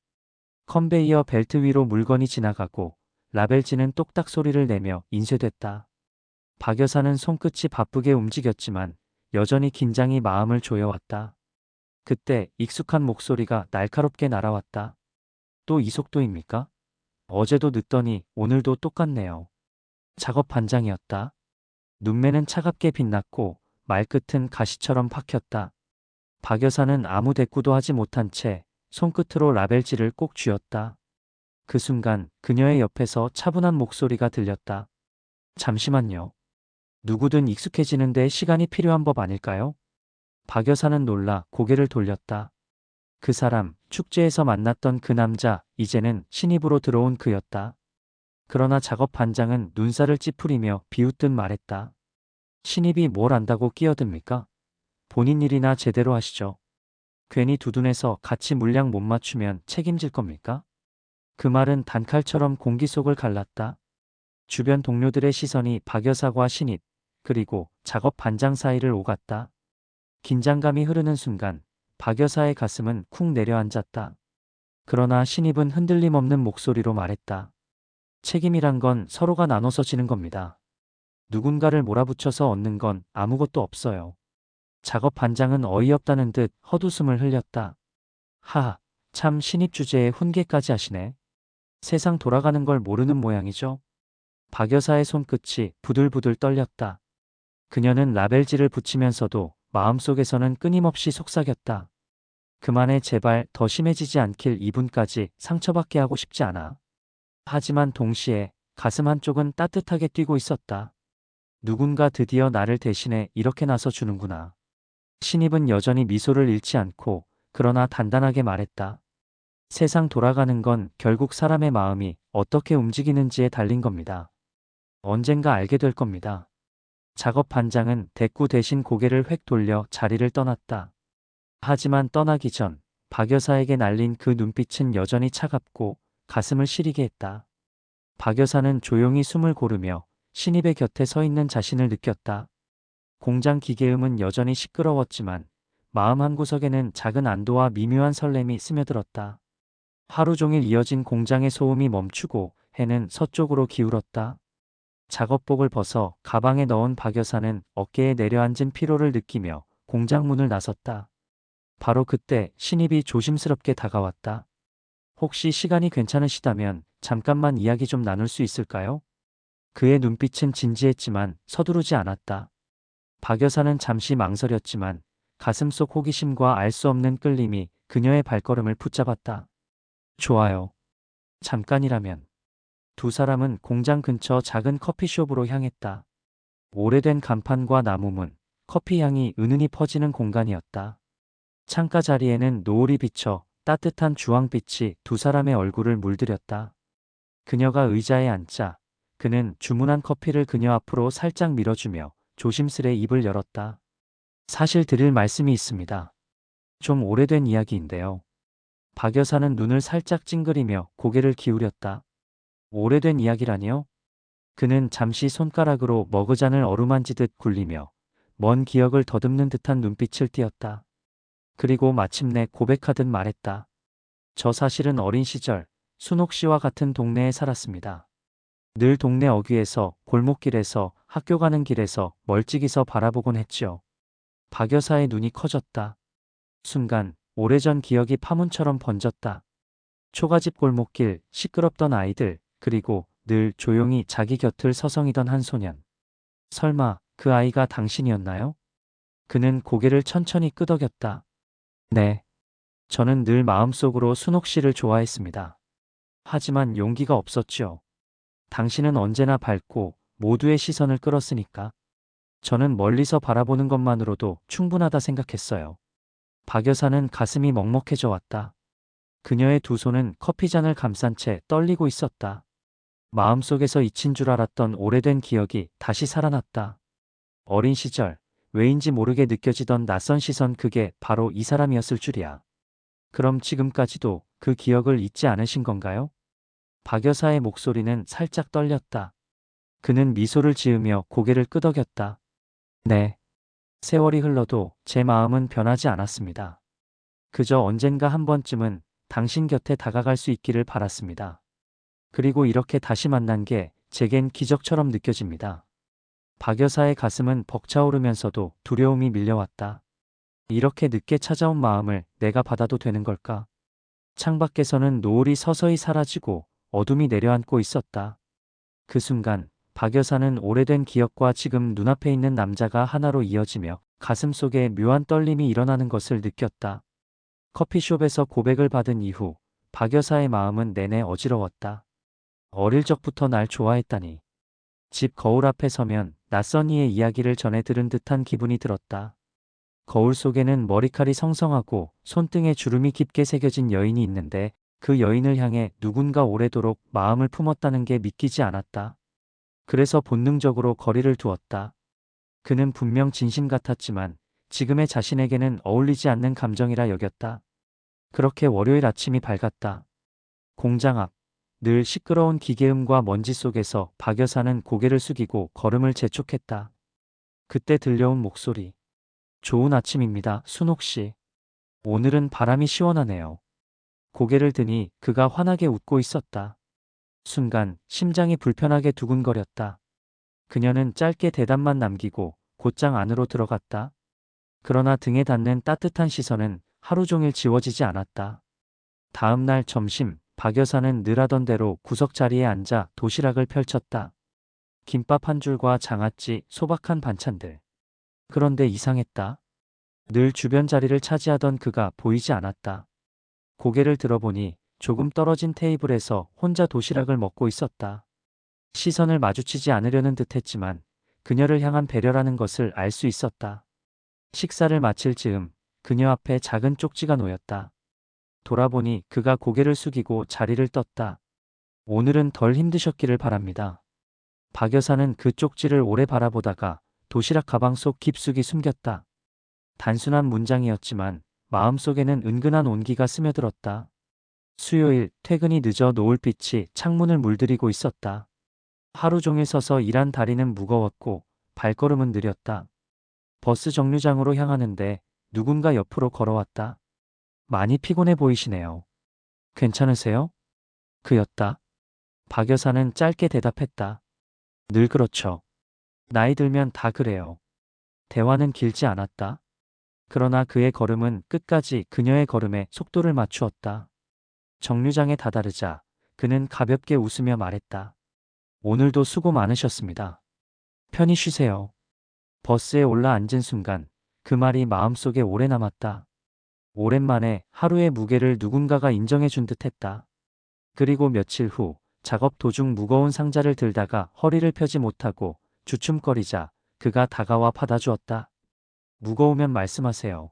컨베이어 벨트 위로 물건이 지나가고 라벨지는 똑딱 소리를 내며 인쇄됐다. 박 여사는 손끝이 바쁘게 움직였지만 여전히 긴장이 마음을 조여왔다. 그때 익숙한 목소리가 날카롭게 날아왔다. 또 이 속도입니까? 어제도 늦더니 오늘도 똑같네요. 작업 반장이었다. 눈매는 차갑게 빛났고 말끝은 가시처럼 박혔다. 박 여사는 아무 대꾸도 하지 못한 채 손끝으로 라벨지를 꼭 쥐었다. 그 순간 그녀의 옆에서 차분한 목소리가 들렸다. 잠시만요. 누구든 익숙해지는데 시간이 필요한 법 아닐까요? 박 여사는 놀라 고개를 돌렸다. 그 사람, 축제에서 만났던 그 남자, 이제는 신입으로 들어온 그였다. 그러나 작업 반장은 눈살을 찌푸리며 비웃듯 말했다. 신입이 뭘 안다고 끼어듭니까? 본인 일이나 제대로 하시죠. 괜히 두둔해서 같이 물량 못 맞추면 책임질 겁니까? 그 말은 단칼처럼 공기 속을 갈랐다. 주변 동료들의 시선이 박 여사와 신입, 그리고 작업 반장 사이를 오갔다. 긴장감이 흐르는 순간 박 여사의 가슴은 쿵 내려앉았다. 그러나 신입은 흔들림 없는 목소리로 말했다. 책임이란 건 서로가 나눠서 지는 겁니다. 누군가를 몰아붙여서 얻는 건 아무것도 없어요. 작업 반장은 어이없다는 듯 헛웃음을 흘렸다. 하하, 참 신입 주제에 훈계까지 하시네. 세상 돌아가는 걸 모르는 모양이죠. 박 여사의 손끝이 부들부들 떨렸다. 그녀는 라벨지를 붙이면서도 마음속에서는 끊임없이 속삭였다. 그만해, 제발 더 심해지지 않길 이분까지 상처받게 하고 싶지 않아. 하지만 동시에 가슴 한쪽은 따뜻하게 뛰고 있었다. 누군가 드디어 나를 대신해 이렇게 나서 주는구나. 신입은 여전히 미소를 잃지 않고 그러나 단단하게 말했다. 세상 돌아가는 건 결국 사람의 마음이 어떻게 움직이는지에 달린 겁니다. 언젠가 알게 될 겁니다. 작업 반장은 대꾸 대신 고개를 획 돌려 자리를 떠났다. 하지만 떠나기 전 박 여사에게 날린 그 눈빛은 여전히 차갑고 가슴을 시리게 했다. 박 여사는 조용히 숨을 고르며 신입의 곁에 서 있는 자신을 느꼈다. 공장 기계음은 여전히 시끄러웠지만 마음 한구석에는 작은 안도와 미묘한 설렘이 스며들었다. 하루 종일 이어진 공장의 소음이 멈추고 해는 서쪽으로 기울었다. 작업복을 벗어 가방에 넣은 박 여사는 어깨에 내려앉은 피로를 느끼며 공장 문을 나섰다. 바로 그때 신입이 조심스럽게 다가왔다. 혹시 시간이 괜찮으시다면 잠깐만 이야기 좀 나눌 수 있을까요? 그의 눈빛은 진지했지만 서두르지 않았다. 박 여사는 잠시 망설였지만 가슴속 호기심과 알 수 없는 끌림이 그녀의 발걸음을 붙잡았다. 좋아요. 잠깐이라면. 두 사람은 공장 근처 작은 커피숍으로 향했다. 오래된 간판과 나무문, 커피 향이 은은히 퍼지는 공간이었다. 창가 자리에는 노을이 비쳐 따뜻한 주황빛이 두 사람의 얼굴을 물들였다. 그녀가 의자에 앉자 그는 주문한 커피를 그녀 앞으로 살짝 밀어주며 조심스레 입을 열었다. 사실 드릴 말씀이 있습니다. 좀 오래된 이야기인데요. 박 여사는 눈을 살짝 찡그리며 고개를 기울였다. 오래된 이야기라니요? 그는 잠시 손가락으로 머그잔을 어루만지듯 굴리며 먼 기억을 더듬는 듯한 눈빛을 띄었다. 그리고 마침내 고백하듯 말했다. 저 사실은 어린 시절 순옥 씨와 같은 동네에 살았습니다. 늘 동네 어귀에서, 골목길에서, 학교 가는 길에서 멀찍이서 바라보곤 했지요. 박 여사의 눈이 커졌다. 순간 오래전 기억이 파문처럼 번졌다. 초가집 골목길, 시끄럽던 아이들, 그리고 늘 조용히 자기 곁을 서성이던 한 소년. 설마 그 아이가 당신이었나요? 그는 고개를 천천히 끄덕였다. 네. 저는 늘 마음속으로 순옥 씨를 좋아했습니다. 하지만 용기가 없었지요. 당신은 언제나 밝고 모두의 시선을 끌었으니까. 저는 멀리서 바라보는 것만으로도 충분하다 생각했어요. 박 여사는 가슴이 먹먹해져 왔다. 그녀의 두 손은 커피잔을 감싼 채 떨리고 있었다. 마음속에서 잊힌 줄 알았던 오래된 기억이 다시 살아났다. 어린 시절, 왜인지 모르게 느껴지던 낯선 시선, 그게 바로 이 사람이었을 줄이야. 그럼 지금까지도 그 기억을 잊지 않으신 건가요? 박 여사의 목소리는 살짝 떨렸다. 그는 미소를 지으며 고개를 끄덕였다. 네. 세월이 흘러도 제 마음은 변하지 않았습니다. 그저 언젠가 한 번쯤은 당신 곁에 다가갈 수 있기를 바랐습니다. 그리고 이렇게 다시 만난 게 제겐 기적처럼 느껴집니다. 박 여사의 가슴은 벅차오르면서도 두려움이 밀려왔다. 이렇게 늦게 찾아온 마음을 내가 받아도 되는 걸까? 창밖에서는 노을이 서서히 사라지고 어둠이 내려앉고 있었다. 그 순간 박 여사는 오래된 기억과 지금 눈앞에 있는 남자가 하나로 이어지며 가슴속에 묘한 떨림이 일어나는 것을 느꼈다. 커피숍에서 고백을 받은 이후 박 여사의 마음은 내내 어지러웠다. 어릴 적부터 날 좋아했다니. 집 거울 앞에 서면 낯선 이의 이야기를 전해 들은 듯한 기분이 들었다. 거울 속에는 머리칼이 성성하고 손등에 주름이 깊게 새겨진 여인이 있는데 그 여인을 향해 누군가 오래도록 마음을 품었다는 게 믿기지 않았다. 그래서 본능적으로 거리를 두었다. 그는 분명 진심 같았지만 지금의 자신에게는 어울리지 않는 감정이라 여겼다. 그렇게 월요일 아침이 밝았다. 공장 앞, 늘 시끄러운 기계음과 먼지 속에서 박 여사는 고개를 숙이고 걸음을 재촉했다. 그때 들려온 목소리. 좋은 아침입니다, 순옥 씨. 오늘은 바람이 시원하네요. 고개를 드니 그가 환하게 웃고 있었다. 순간 심장이 불편하게 두근거렸다. 그녀는 짧게 대답만 남기고 곧장 안으로 들어갔다. 그러나 등에 닿는 따뜻한 시선은 하루 종일 지워지지 않았다. 다음 날 점심, 박 여사는 늘 하던 대로 구석 자리에 앉아 도시락을 펼쳤다. 김밥 한 줄과 장아찌, 소박한 반찬들. 그런데 이상했다. 늘 주변 자리를 차지하던 그가 보이지 않았다. 고개를 들어보니 조금 떨어진 테이블에서 혼자 도시락을 먹고 있었다. 시선을 마주치지 않으려는 듯했지만 그녀를 향한 배려라는 것을 알 수 있었다. 식사를 마칠 즈음 그녀 앞에 작은 쪽지가 놓였다. 돌아보니 그가 고개를 숙이고 자리를 떴다. 오늘은 덜 힘드셨기를 바랍니다. 박 여사는 그 쪽지를 오래 바라보다가 도시락 가방 속 깊숙이 숨겼다. 단순한 문장이었지만 마음속에는 은근한 온기가 스며들었다. 수요일 퇴근이 늦어 노을빛이 창문을 물들이고 있었다. 하루 종일 서서 일한 다리는 무거웠고 발걸음은 느렸다. 버스 정류장으로 향하는데 누군가 옆으로 걸어왔다. 많이 피곤해 보이시네요. 괜찮으세요? 그였다. 박 여사는 짧게 대답했다. 늘 그렇죠. 나이 들면 다 그래요. 대화는 길지 않았다. 그러나 그의 걸음은 끝까지 그녀의 걸음에 속도를 맞추었다. 정류장에 다다르자 그는 가볍게 웃으며 말했다. 오늘도 수고 많으셨습니다. 편히 쉬세요. 버스에 올라 앉은 순간 그 말이 마음속에 오래 남았다. 오랜만에 하루의 무게를 누군가가 인정해 준 듯했다. 그리고 며칠 후 작업 도중 무거운 상자를 들다가 허리를 펴지 못하고 주춤거리자 그가 다가와 받아주었다. 무거우면 말씀하세요.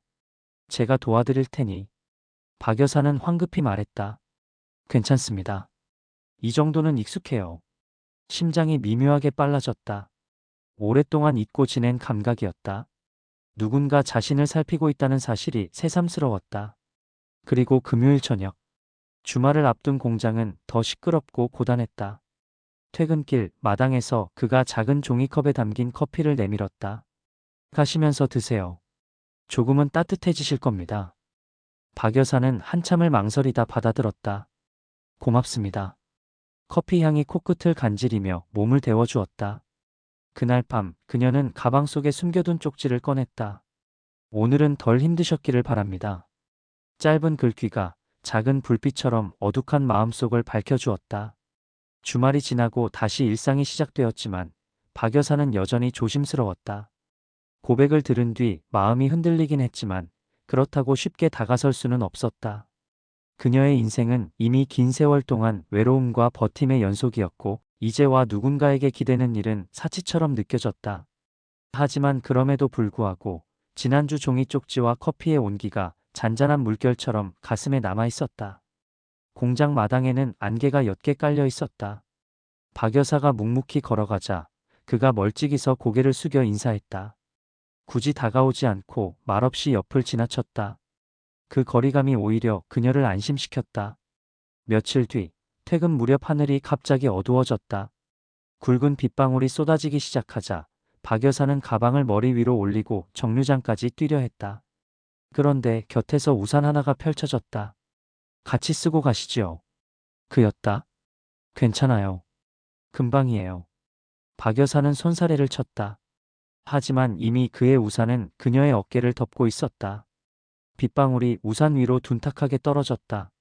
제가 도와드릴 테니. 박 여사는 황급히 말했다. 괜찮습니다. 이 정도는 익숙해요. 심장이 미묘하게 빨라졌다. 오랫동안 잊고 지낸 감각이었다. 누군가 자신을 살피고 있다는 사실이 새삼스러웠다. 그리고 금요일 저녁, 주말을 앞둔 공장은 더 시끄럽고 고단했다. 퇴근길 마당에서 그가 작은 종이컵에 담긴 커피를 내밀었다. 가시면서 드세요. 조금은 따뜻해지실 겁니다. 박 여사는 한참을 망설이다 받아들었다. 고맙습니다. 커피 향이 코끝을 간지리며 몸을 데워주었다. 그날 밤 그녀는 가방 속에 숨겨둔 쪽지를 꺼냈다. 오늘은 덜 힘드셨기를 바랍니다. 짧은 글귀가 작은 불빛처럼 어둑한 마음속을 밝혀주었다. 주말이 지나고 다시 일상이 시작되었지만 박 여사는 여전히 조심스러웠다. 고백을 들은 뒤 마음이 흔들리긴 했지만 그렇다고 쉽게 다가설 수는 없었다. 그녀의 인생은 이미 긴 세월 동안 외로움과 버팀의 연속이었고 이제와 누군가에게 기대는 일은 사치처럼 느껴졌다. 하지만 그럼에도 불구하고 지난주 종이 쪽지와 커피의 온기가 잔잔한 물결처럼 가슴에 남아 있었다. 공장 마당에는 안개가 옅게 깔려 있었다. 박 여사가 묵묵히 걸어가자 그가 멀찍이 서 고개를 숙여 인사했다. 굳이 다가오지 않고 말없이 옆을 지나쳤다. 그 거리감이 오히려 그녀를 안심시켰다. 며칠 뒤 퇴근 무렵 하늘이 갑자기 어두워졌다. 굵은 빗방울이 쏟아지기 시작하자 박 여사는 가방을 머리 위로 올리고 정류장까지 뛰려 했다. 그런데 곁에서 우산 하나가 펼쳐졌다. 같이 쓰고 가시지요. 그였다. 괜찮아요. 금방이에요. 박 여사는 손사래를 쳤다. 하지만 이미 그의 우산은 그녀의 어깨를 덮고 있었다. 빗방울이 우산 위로 둔탁하게 떨어졌다.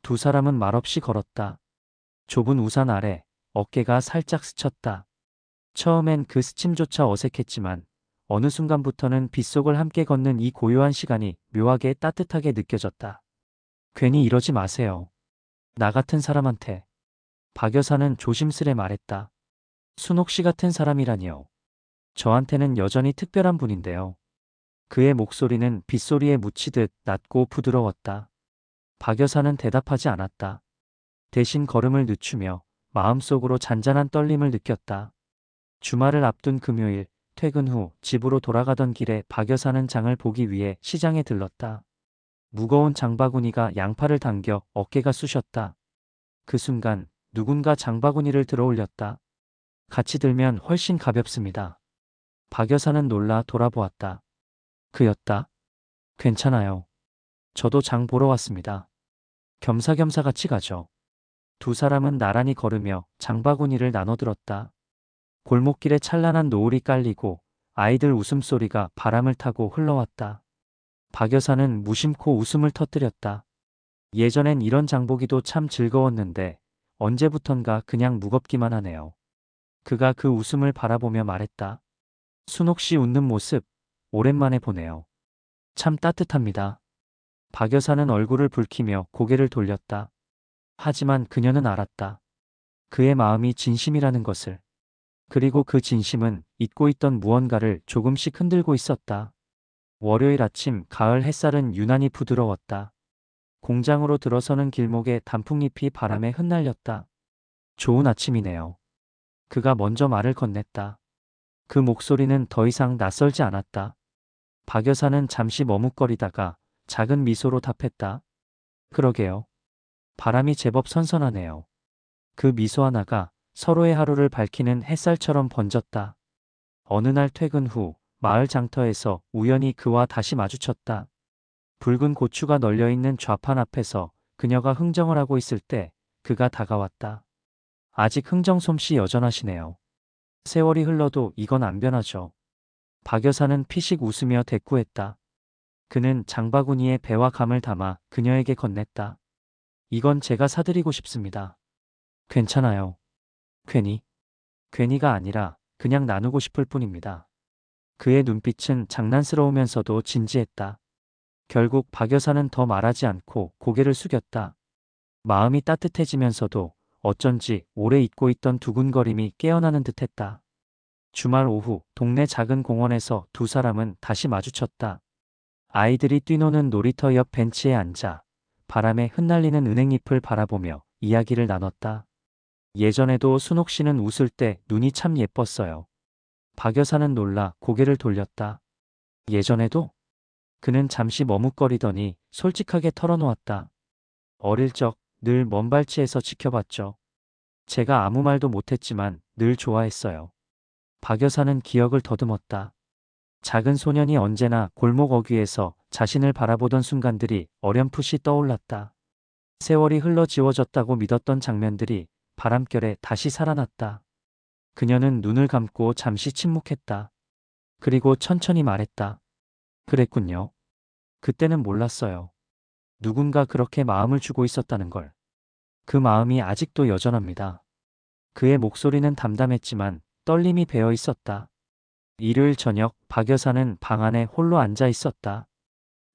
두 사람은 말없이 걸었다. 좁은 우산 아래 어깨가 살짝 스쳤다. 처음엔 그 스침조차 어색했지만 어느 순간부터는 빗속을 함께 걷는 이 고요한 시간이 묘하게 따뜻하게 느껴졌다. 괜히 이러지 마세요. 나 같은 사람한테. 박 여사는 조심스레 말했다. 순옥 씨 같은 사람이라니요. 저한테는 여전히 특별한 분인데요. 그의 목소리는 빗소리에 묻히듯 낮고 부드러웠다. 박 여사는 대답하지 않았다. 대신 걸음을 늦추며 마음속으로 잔잔한 떨림을 느꼈다. 주말을 앞둔 금요일, 퇴근 후 집으로 돌아가던 길에 박 여사는 장을 보기 위해 시장에 들렀다. 무거운 장바구니가 양팔을 당겨 어깨가 쑤셨다. 그 순간 누군가 장바구니를 들어 올렸다. 같이 들면 훨씬 가볍습니다. 박 여사는 놀라 돌아보았다. 그였다. 괜찮아요. 저도 장 보러 왔습니다. 겸사겸사 같이 가죠. 두 사람은 나란히 걸으며 장바구니를 나눠 들었다. 골목길에 찬란한 노을이 깔리고 아이들 웃음소리가 바람을 타고 흘러왔다. 박 여사는 무심코 웃음을 터뜨렸다. 예전엔 이런 장보기도 참 즐거웠는데 언제부턴가 그냥 무겁기만 하네요. 그가 그 웃음을 바라보며 말했다. 순옥 씨 웃는 모습 오랜만에 보네요. 참 따뜻합니다. 박 여사는 얼굴을 붉히며 고개를 돌렸다. 하지만 그녀는 알았다. 그의 마음이 진심이라는 것을. 그리고 그 진심은 잊고 있던 무언가를 조금씩 흔들고 있었다. 월요일 아침 가을 햇살은 유난히 부드러웠다. 공장으로 들어서는 길목에 단풍잎이 바람에 흩날렸다. 좋은 아침이네요. 그가 먼저 말을 건넸다. 그 목소리는 더 이상 낯설지 않았다. 박 여사는 잠시 머뭇거리다가 작은 미소로 답했다. 그러게요. 바람이 제법 선선하네요. 그 미소 하나가 서로의 하루를 밝히는 햇살처럼 번졌다. 어느 날 퇴근 후 마을 장터에서 우연히 그와 다시 마주쳤다. 붉은 고추가 널려있는 좌판 앞에서 그녀가 흥정을 하고 있을 때 그가 다가왔다. 아직 흥정 솜씨 여전하시네요. 세월이 흘러도 이건 안 변하죠. 박 여사는 피식 웃으며 대꾸했다. 그는 장바구니에 배와 감을 담아 그녀에게 건넸다. 이건 제가 사드리고 싶습니다. 괜찮아요. 괜히가 아니라 그냥 나누고 싶을 뿐입니다. 그의 눈빛은 장난스러우면서도 진지했다. 결국 박 여사는 더 말하지 않고 고개를 숙였다. 마음이 따뜻해지면서도 어쩐지 오래 잊고 있던 두근거림이 깨어나는 듯했다. 주말 오후 동네 작은 공원에서 두 사람은 다시 마주쳤다. 아이들이 뛰노는 놀이터 옆 벤치에 앉아 바람에 흩날리는 은행잎을 바라보며 이야기를 나눴다. 예전에도 순옥 씨는 웃을 때 눈이 참 예뻤어요. 박 여사는 놀라 고개를 돌렸다. 예전에도? 그는 잠시 머뭇거리더니 솔직하게 털어놓았다. 어릴 적 늘 먼 발치에서 지켜봤죠. 제가 아무 말도 못했지만 늘 좋아했어요. 박 여사는 기억을 더듬었다. 작은 소년이 언제나 골목 어귀에서 자신을 바라보던 순간들이 어렴풋이 떠올랐다. 세월이 흘러 지워졌다고 믿었던 장면들이 바람결에 다시 살아났다. 그녀는 눈을 감고 잠시 침묵했다. 그리고 천천히 말했다. 그랬군요. 그때는 몰랐어요. 누군가 그렇게 마음을 주고 있었다는 걸. 그 마음이 아직도 여전합니다. 그의 목소리는 담담했지만 떨림이 배어 있었다. 일요일 저녁 박 여사는 방 안에 홀로 앉아 있었다.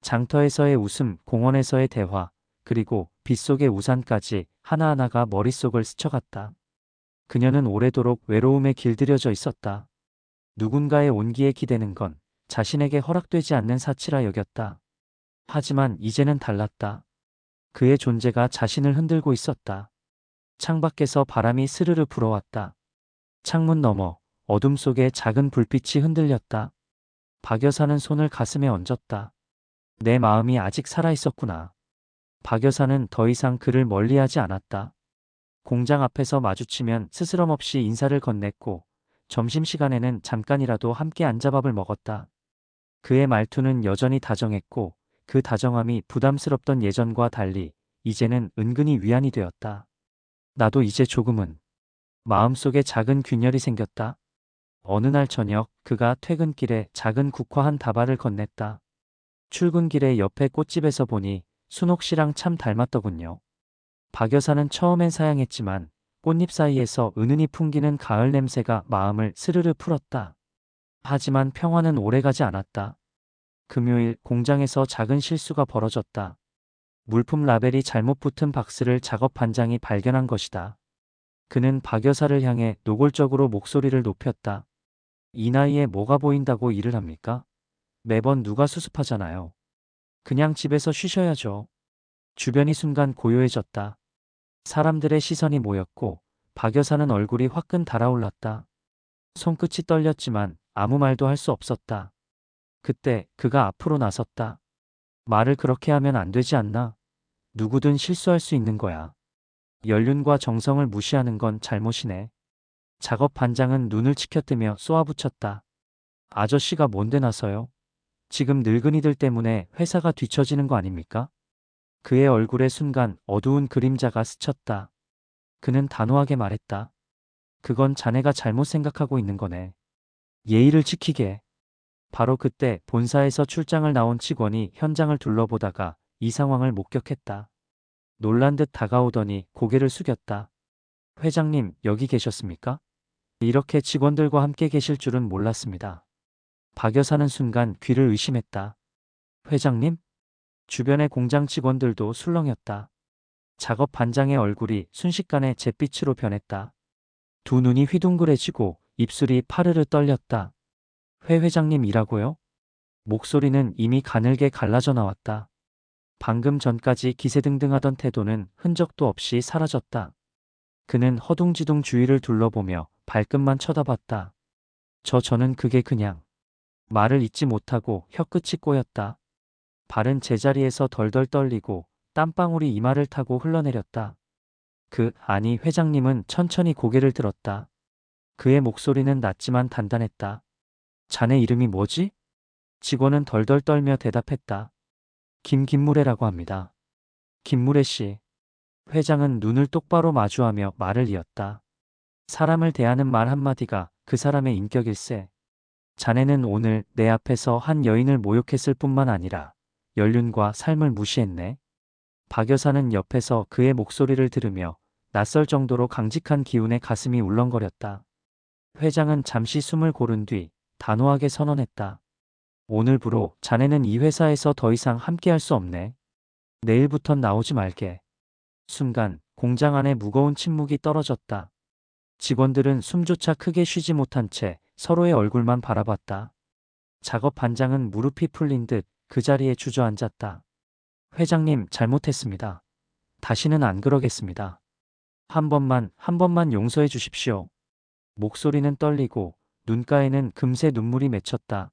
장터에서의 웃음, 공원에서의 대화, 그리고 빗속의 우산까지 하나하나가 머릿속을 스쳐갔다. 그녀는 오래도록 외로움에 길들여져 있었다. 누군가의 온기에 기대는 건 자신에게 허락되지 않는 사치라 여겼다. 하지만 이제는 달랐다. 그의 존재가 자신을 흔들고 있었다. 창밖에서 바람이 스르르 불어왔다. 창문 너머 어둠 속에 작은 불빛이 흔들렸다. 박 여사는 손을 가슴에 얹었다. 내 마음이 아직 살아있었구나. 박 여사는 더 이상 그를 멀리하지 않았다. 공장 앞에서 마주치면 스스럼 없이 인사를 건넸고 점심시간에는 잠깐이라도 함께 앉아 밥을 먹었다. 그의 말투는 여전히 다정했고 그 다정함이 부담스럽던 예전과 달리 이제는 은근히 위안이 되었다. 나도 이제 조금은 마음속에 작은 균열이 생겼다. 어느 날 저녁 그가 퇴근길에 작은 국화 한 다발을 건넸다. 출근길에 옆에 꽃집에서 보니 순옥 씨랑 참 닮았더군요. 박 여사는 처음엔 사양했지만 꽃잎 사이에서 은은히 풍기는 가을 냄새가 마음을 스르르 풀었다. 하지만 평화는 오래가지 않았다. 금요일 공장에서 작은 실수가 벌어졌다. 물품 라벨이 잘못 붙은 박스를 작업 반장이 발견한 것이다. 그는 박 여사를 향해 노골적으로 목소리를 높였다. 이 나이에 뭐가 보인다고 일을 합니까? 매번 누가 수습하잖아요. 그냥 집에서 쉬셔야죠. 주변이 순간 고요해졌다. 사람들의 시선이 모였고 박 여사는 얼굴이 화끈 달아올랐다. 손끝이 떨렸지만 아무 말도 할 수 없었다. 그때 그가 앞으로 나섰다. 말을 그렇게 하면 안 되지 않나? 누구든 실수할 수 있는 거야. 연륜과 정성을 무시하는 건 잘못이네. 작업 반장은 눈을 치켜뜨며 쏘아붙였다. 아저씨가 뭔데 나서요? 지금 늙은이들 때문에 회사가 뒤처지는 거 아닙니까? 그의 얼굴에 순간 어두운 그림자가 스쳤다. 그는 단호하게 말했다. 그건 자네가 잘못 생각하고 있는 거네. 예의를 지키게. 바로 그때 본사에서 출장을 나온 직원이 현장을 둘러보다가 이 상황을 목격했다. 놀란 듯 다가오더니 고개를 숙였다. 회장님, 여기 계셨습니까? 이렇게 직원들과 함께 계실 줄은 몰랐습니다. 박 여사는 순간 귀를 의심했다. 회장님? 주변의 공장 직원들도 술렁였다. 작업 반장의 얼굴이 순식간에 잿빛으로 변했다. 두 눈이 휘둥그레지고 입술이 파르르 떨렸다. 회 회장님이라고요? 목소리는 이미 가늘게 갈라져 나왔다. 방금 전까지 기세등등하던 태도는 흔적도 없이 사라졌다. 그는 허둥지둥 주위를 둘러보며 발끝만 쳐다봤다. 저는 그게 그냥 말을 잇지 못하고 혀끝이 꼬였다. 발은 제자리에서 덜덜 떨리고 땀방울이 이마를 타고 흘러내렸다. 아니 회장님은 천천히 고개를 들었다. 그의 목소리는 낮지만 단단했다. 자네 이름이 뭐지? 직원은 덜덜 떨며 대답했다. 김물애라고 합니다. 김물애 씨. 회장은 눈을 똑바로 마주하며 말을 이었다. 사람을 대하는 말 한마디가 그 사람의 인격일세. 자네는 오늘 내 앞에서 한 여인을 모욕했을 뿐만 아니라 연륜과 삶을 무시했네. 박 여사는 옆에서 그의 목소리를 들으며 낯설 정도로 강직한 기운에 가슴이 울렁거렸다. 회장은 잠시 숨을 고른 뒤 단호하게 선언했다. 오늘부로 자네는 이 회사에서 더 이상 함께할 수 없네. 내일부턴 나오지 말게. 순간 공장 안에 무거운 침묵이 떨어졌다. 직원들은 숨조차 크게 쉬지 못한 채 서로의 얼굴만 바라봤다. 작업 반장은 무릎이 풀린 듯 그 자리에 주저앉았다. 회장님, 잘못했습니다. 다시는 안 그러겠습니다. 한 번만 용서해 주십시오. 목소리는 떨리고 눈가에는 금세 눈물이 맺혔다.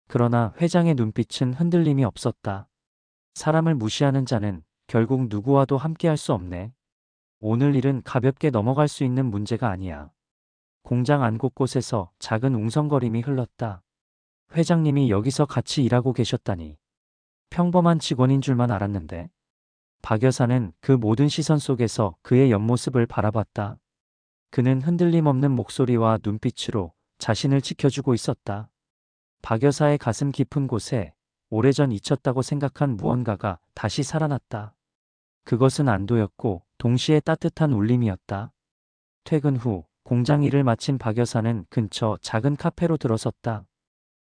그러나 회장의 눈빛은 흔들림이 없었다. 사람을 무시하는 자는 결국 누구와도 함께할 수 없네. 오늘 일은 가볍게 넘어갈 수 있는 문제가 아니야. 공장 안 곳곳에서 작은 웅성거림이 흘렀다. 회장님이 여기서 같이 일하고 계셨다니. 평범한 직원인 줄만 알았는데. 박 여사는 그 모든 시선 속에서 그의 옆모습을 바라봤다. 그는 흔들림 없는 목소리와 눈빛으로 자신을 지켜주고 있었다. 박 여사의 가슴 깊은 곳에 오래전 잊혔다고 생각한 무언가가 다시 살아났다. 그것은 안도였고 동시에 따뜻한 울림이었다. 퇴근 후 공장 일을 마친 박 여사는 근처 작은 카페로 들어섰다.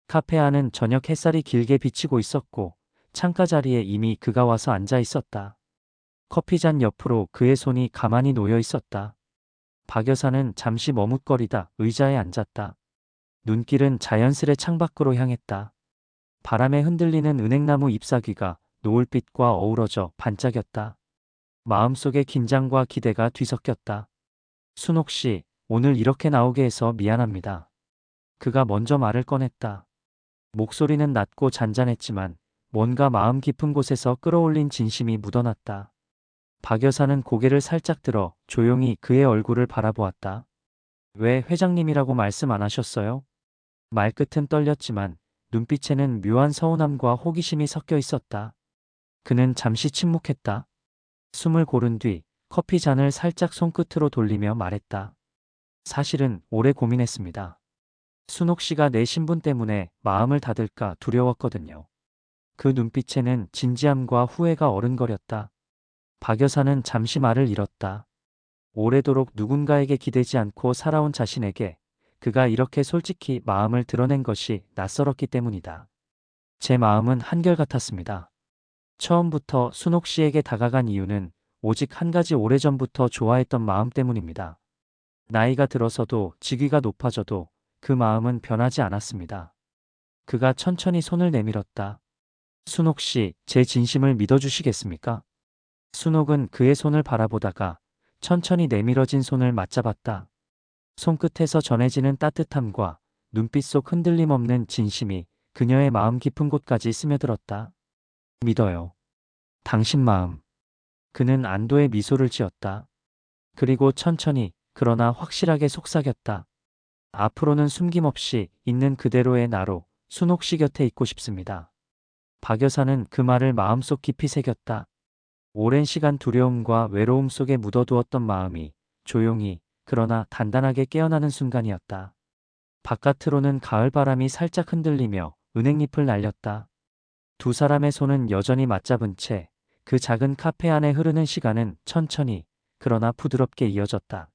카페 안은 저녁 햇살이 길게 비치고 있었고 창가 자리에 이미 그가 와서 앉아 있었다. 커피잔 옆으로 그의 손이 가만히 놓여 있었다. 박 여사는 잠시 머뭇거리다 의자에 앉았다. 눈길은 자연스레 창밖으로 향했다. 바람에 흔들리는 은행나무 잎사귀가 노을빛과 어우러져 반짝였다. 마음속에 긴장과 기대가 뒤섞였다. 순옥 씨, 오늘 이렇게 나오게 해서 미안합니다. 그가 먼저 말을 꺼냈다. 목소리는 낮고 잔잔했지만 뭔가 마음 깊은 곳에서 끌어올린 진심이 묻어났다. 박 여사는 고개를 살짝 들어 조용히 그의 얼굴을 바라보았다. 왜 회장님이라고 말씀 안 하셨어요? 말끝은 떨렸지만 눈빛에는 묘한 서운함과 호기심이 섞여 있었다. 그는 잠시 침묵했다. 숨을 고른 뒤 커피 잔을 살짝 손끝으로 돌리며 말했다. 사실은 오래 고민했습니다. 순옥 씨가 내 신분 때문에 마음을 닫을까 두려웠거든요. 그 눈빛에는 진지함과 후회가 어른거렸다. 박 여사는 잠시 말을 잃었다. 오래도록 누군가에게 기대지 않고 살아온 자신에게 그가 이렇게 솔직히 마음을 드러낸 것이 낯설었기 때문이다. 제 마음은 한결같았습니다. 처음부터 순옥 씨에게 다가간 이유는 오직 한 가지 오래전부터 좋아했던 마음 때문입니다. 나이가 들어서도 직위가 높아져도 그 마음은 변하지 않았습니다. 그가 천천히 손을 내밀었다. 순옥 씨, 제 진심을 믿어주시겠습니까? 순옥은 그의 손을 바라보다가 천천히 내밀어진 손을 맞잡았다. 손끝에서 전해지는 따뜻함과 눈빛 속 흔들림 없는 진심이 그녀의 마음 깊은 곳까지 스며들었다. 믿어요. 당신 마음. 그는 안도의 미소를 지었다. 그리고 천천히 그러나 확실하게 속삭였다. 앞으로는 숨김없이 있는 그대로의 나로 순옥 씨 곁에 있고 싶습니다. 박 여사는 그 말을 마음속 깊이 새겼다. 오랜 시간 두려움과 외로움 속에 묻어두었던 마음이 조용히 그러나 단단하게 깨어나는 순간이었다. 바깥으로는 가을바람이 살짝 흔들리며 은행잎을 날렸다. 두 사람의 손은 여전히 맞잡은 채 그 작은 카페 안에 흐르는 시간은 천천히 그러나 부드럽게 이어졌다.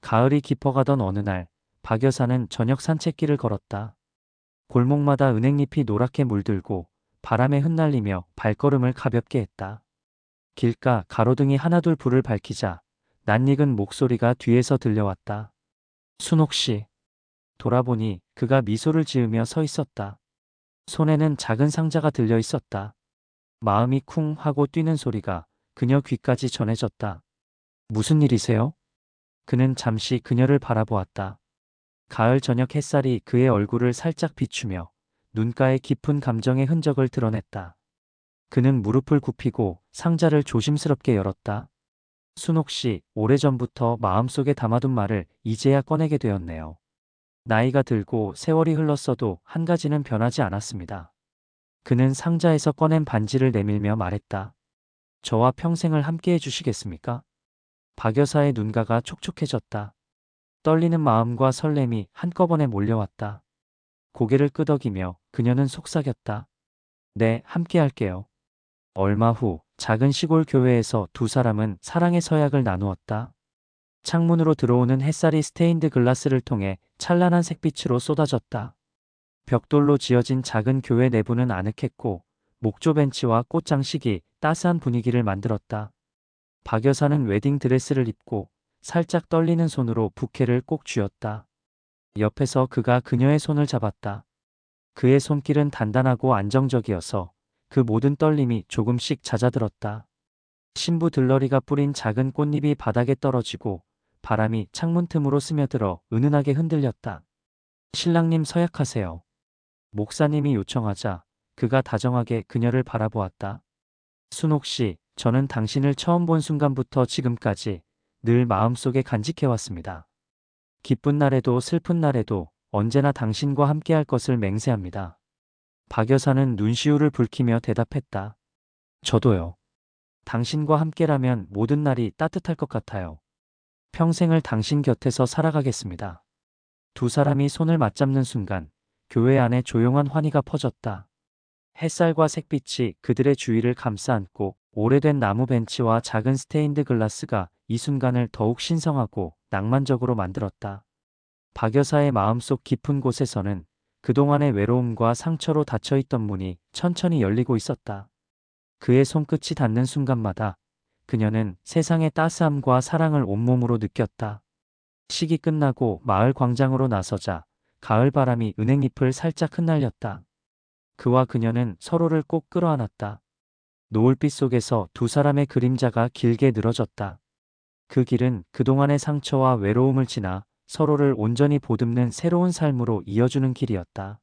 가을이 깊어가던 어느 날 박 여사는 저녁 산책길을 걸었다. 골목마다 은행잎이 노랗게 물들고 바람에 흩날리며 발걸음을 가볍게 했다. 길가 가로등이 하나둘 불을 밝히자 낯익은 목소리가 뒤에서 들려왔다. 순옥 씨. 돌아보니 그가 미소를 지으며 서 있었다. 손에는 작은 상자가 들려 있었다. 마음이 쿵 하고 뛰는 소리가 그녀 귀까지 전해졌다. 무슨 일이세요? 그는 잠시 그녀를 바라보았다. 가을 저녁 햇살이 그의 얼굴을 살짝 비추며 눈가에 깊은 감정의 흔적을 드러냈다. 그는 무릎을 굽히고 상자를 조심스럽게 열었다. 순옥 씨, 오래전부터 마음속에 담아둔 말을 이제야 꺼내게 되었네요. 나이가 들고 세월이 흘렀어도 한 가지는 변하지 않았습니다. 그는 상자에서 꺼낸 반지를 내밀며 말했다. 저와 평생을 함께 해주시겠습니까? 박 여사의 눈가가 촉촉해졌다. 떨리는 마음과 설렘이 한꺼번에 몰려왔다. 고개를 끄덕이며 그녀는 속삭였다. 네, 함께 할게요. 얼마 후 작은 시골 교회에서 두 사람은 사랑의 서약을 나누었다. 창문으로 들어오는 햇살이 스테인드 글라스를 통해 찬란한 색빛으로 쏟아졌다. 벽돌로 지어진 작은 교회 내부는 아늑했고 목조 벤치와 꽃 장식이 따스한 분위기를 만들었다. 박 여사는 웨딩 드레스를 입고 살짝 떨리는 손으로 부케를 꼭 쥐었다. 옆에서 그가 그녀의 손을 잡았다. 그의 손길은 단단하고 안정적이어서 그 모든 떨림이 조금씩 잦아들었다. 신부 들러리가 뿌린 작은 꽃잎이 바닥에 떨어지고 바람이 창문 틈으로 스며들어 은은하게 흔들렸다. 신랑님 서약하세요. 목사님이 요청하자 그가 다정하게 그녀를 바라보았다. 순옥 씨, 저는 당신을 처음 본 순간부터 지금까지 늘 마음속에 간직해왔습니다. 기쁜 날에도 슬픈 날에도 언제나 당신과 함께할 것을 맹세합니다. 박 여사는 눈시울을 붉히며 대답했다. 저도요. 당신과 함께라면 모든 날이 따뜻할 것 같아요. 평생을 당신 곁에서 살아가겠습니다. 두 사람이 손을 맞잡는 순간 교회 안에 조용한 환희가 퍼졌다. 햇살과 색빛이 그들의 주위를 감싸 안고 오래된 나무 벤치와 작은 스테인드 글라스가 이 순간을 더욱 신성하고 낭만적으로 만들었다. 박 여사의 마음속 깊은 곳에서는 그동안의 외로움과 상처로 닫혀있던 문이 천천히 열리고 있었다. 그의 손끝이 닿는 순간마다 그녀는 세상의 따스함과 사랑을 온몸으로 느꼈다. 식이 끝나고 마을 광장으로 나서자 가을 바람이 은행잎을 살짝 흩날렸다. 그와 그녀는 서로를 꼭 끌어안았다. 노을빛 속에서 두 사람의 그림자가 길게 늘어졌다. 그 길은 그동안의 상처와 외로움을 지나 서로를 온전히 보듬는 새로운 삶으로 이어주는 길이었다.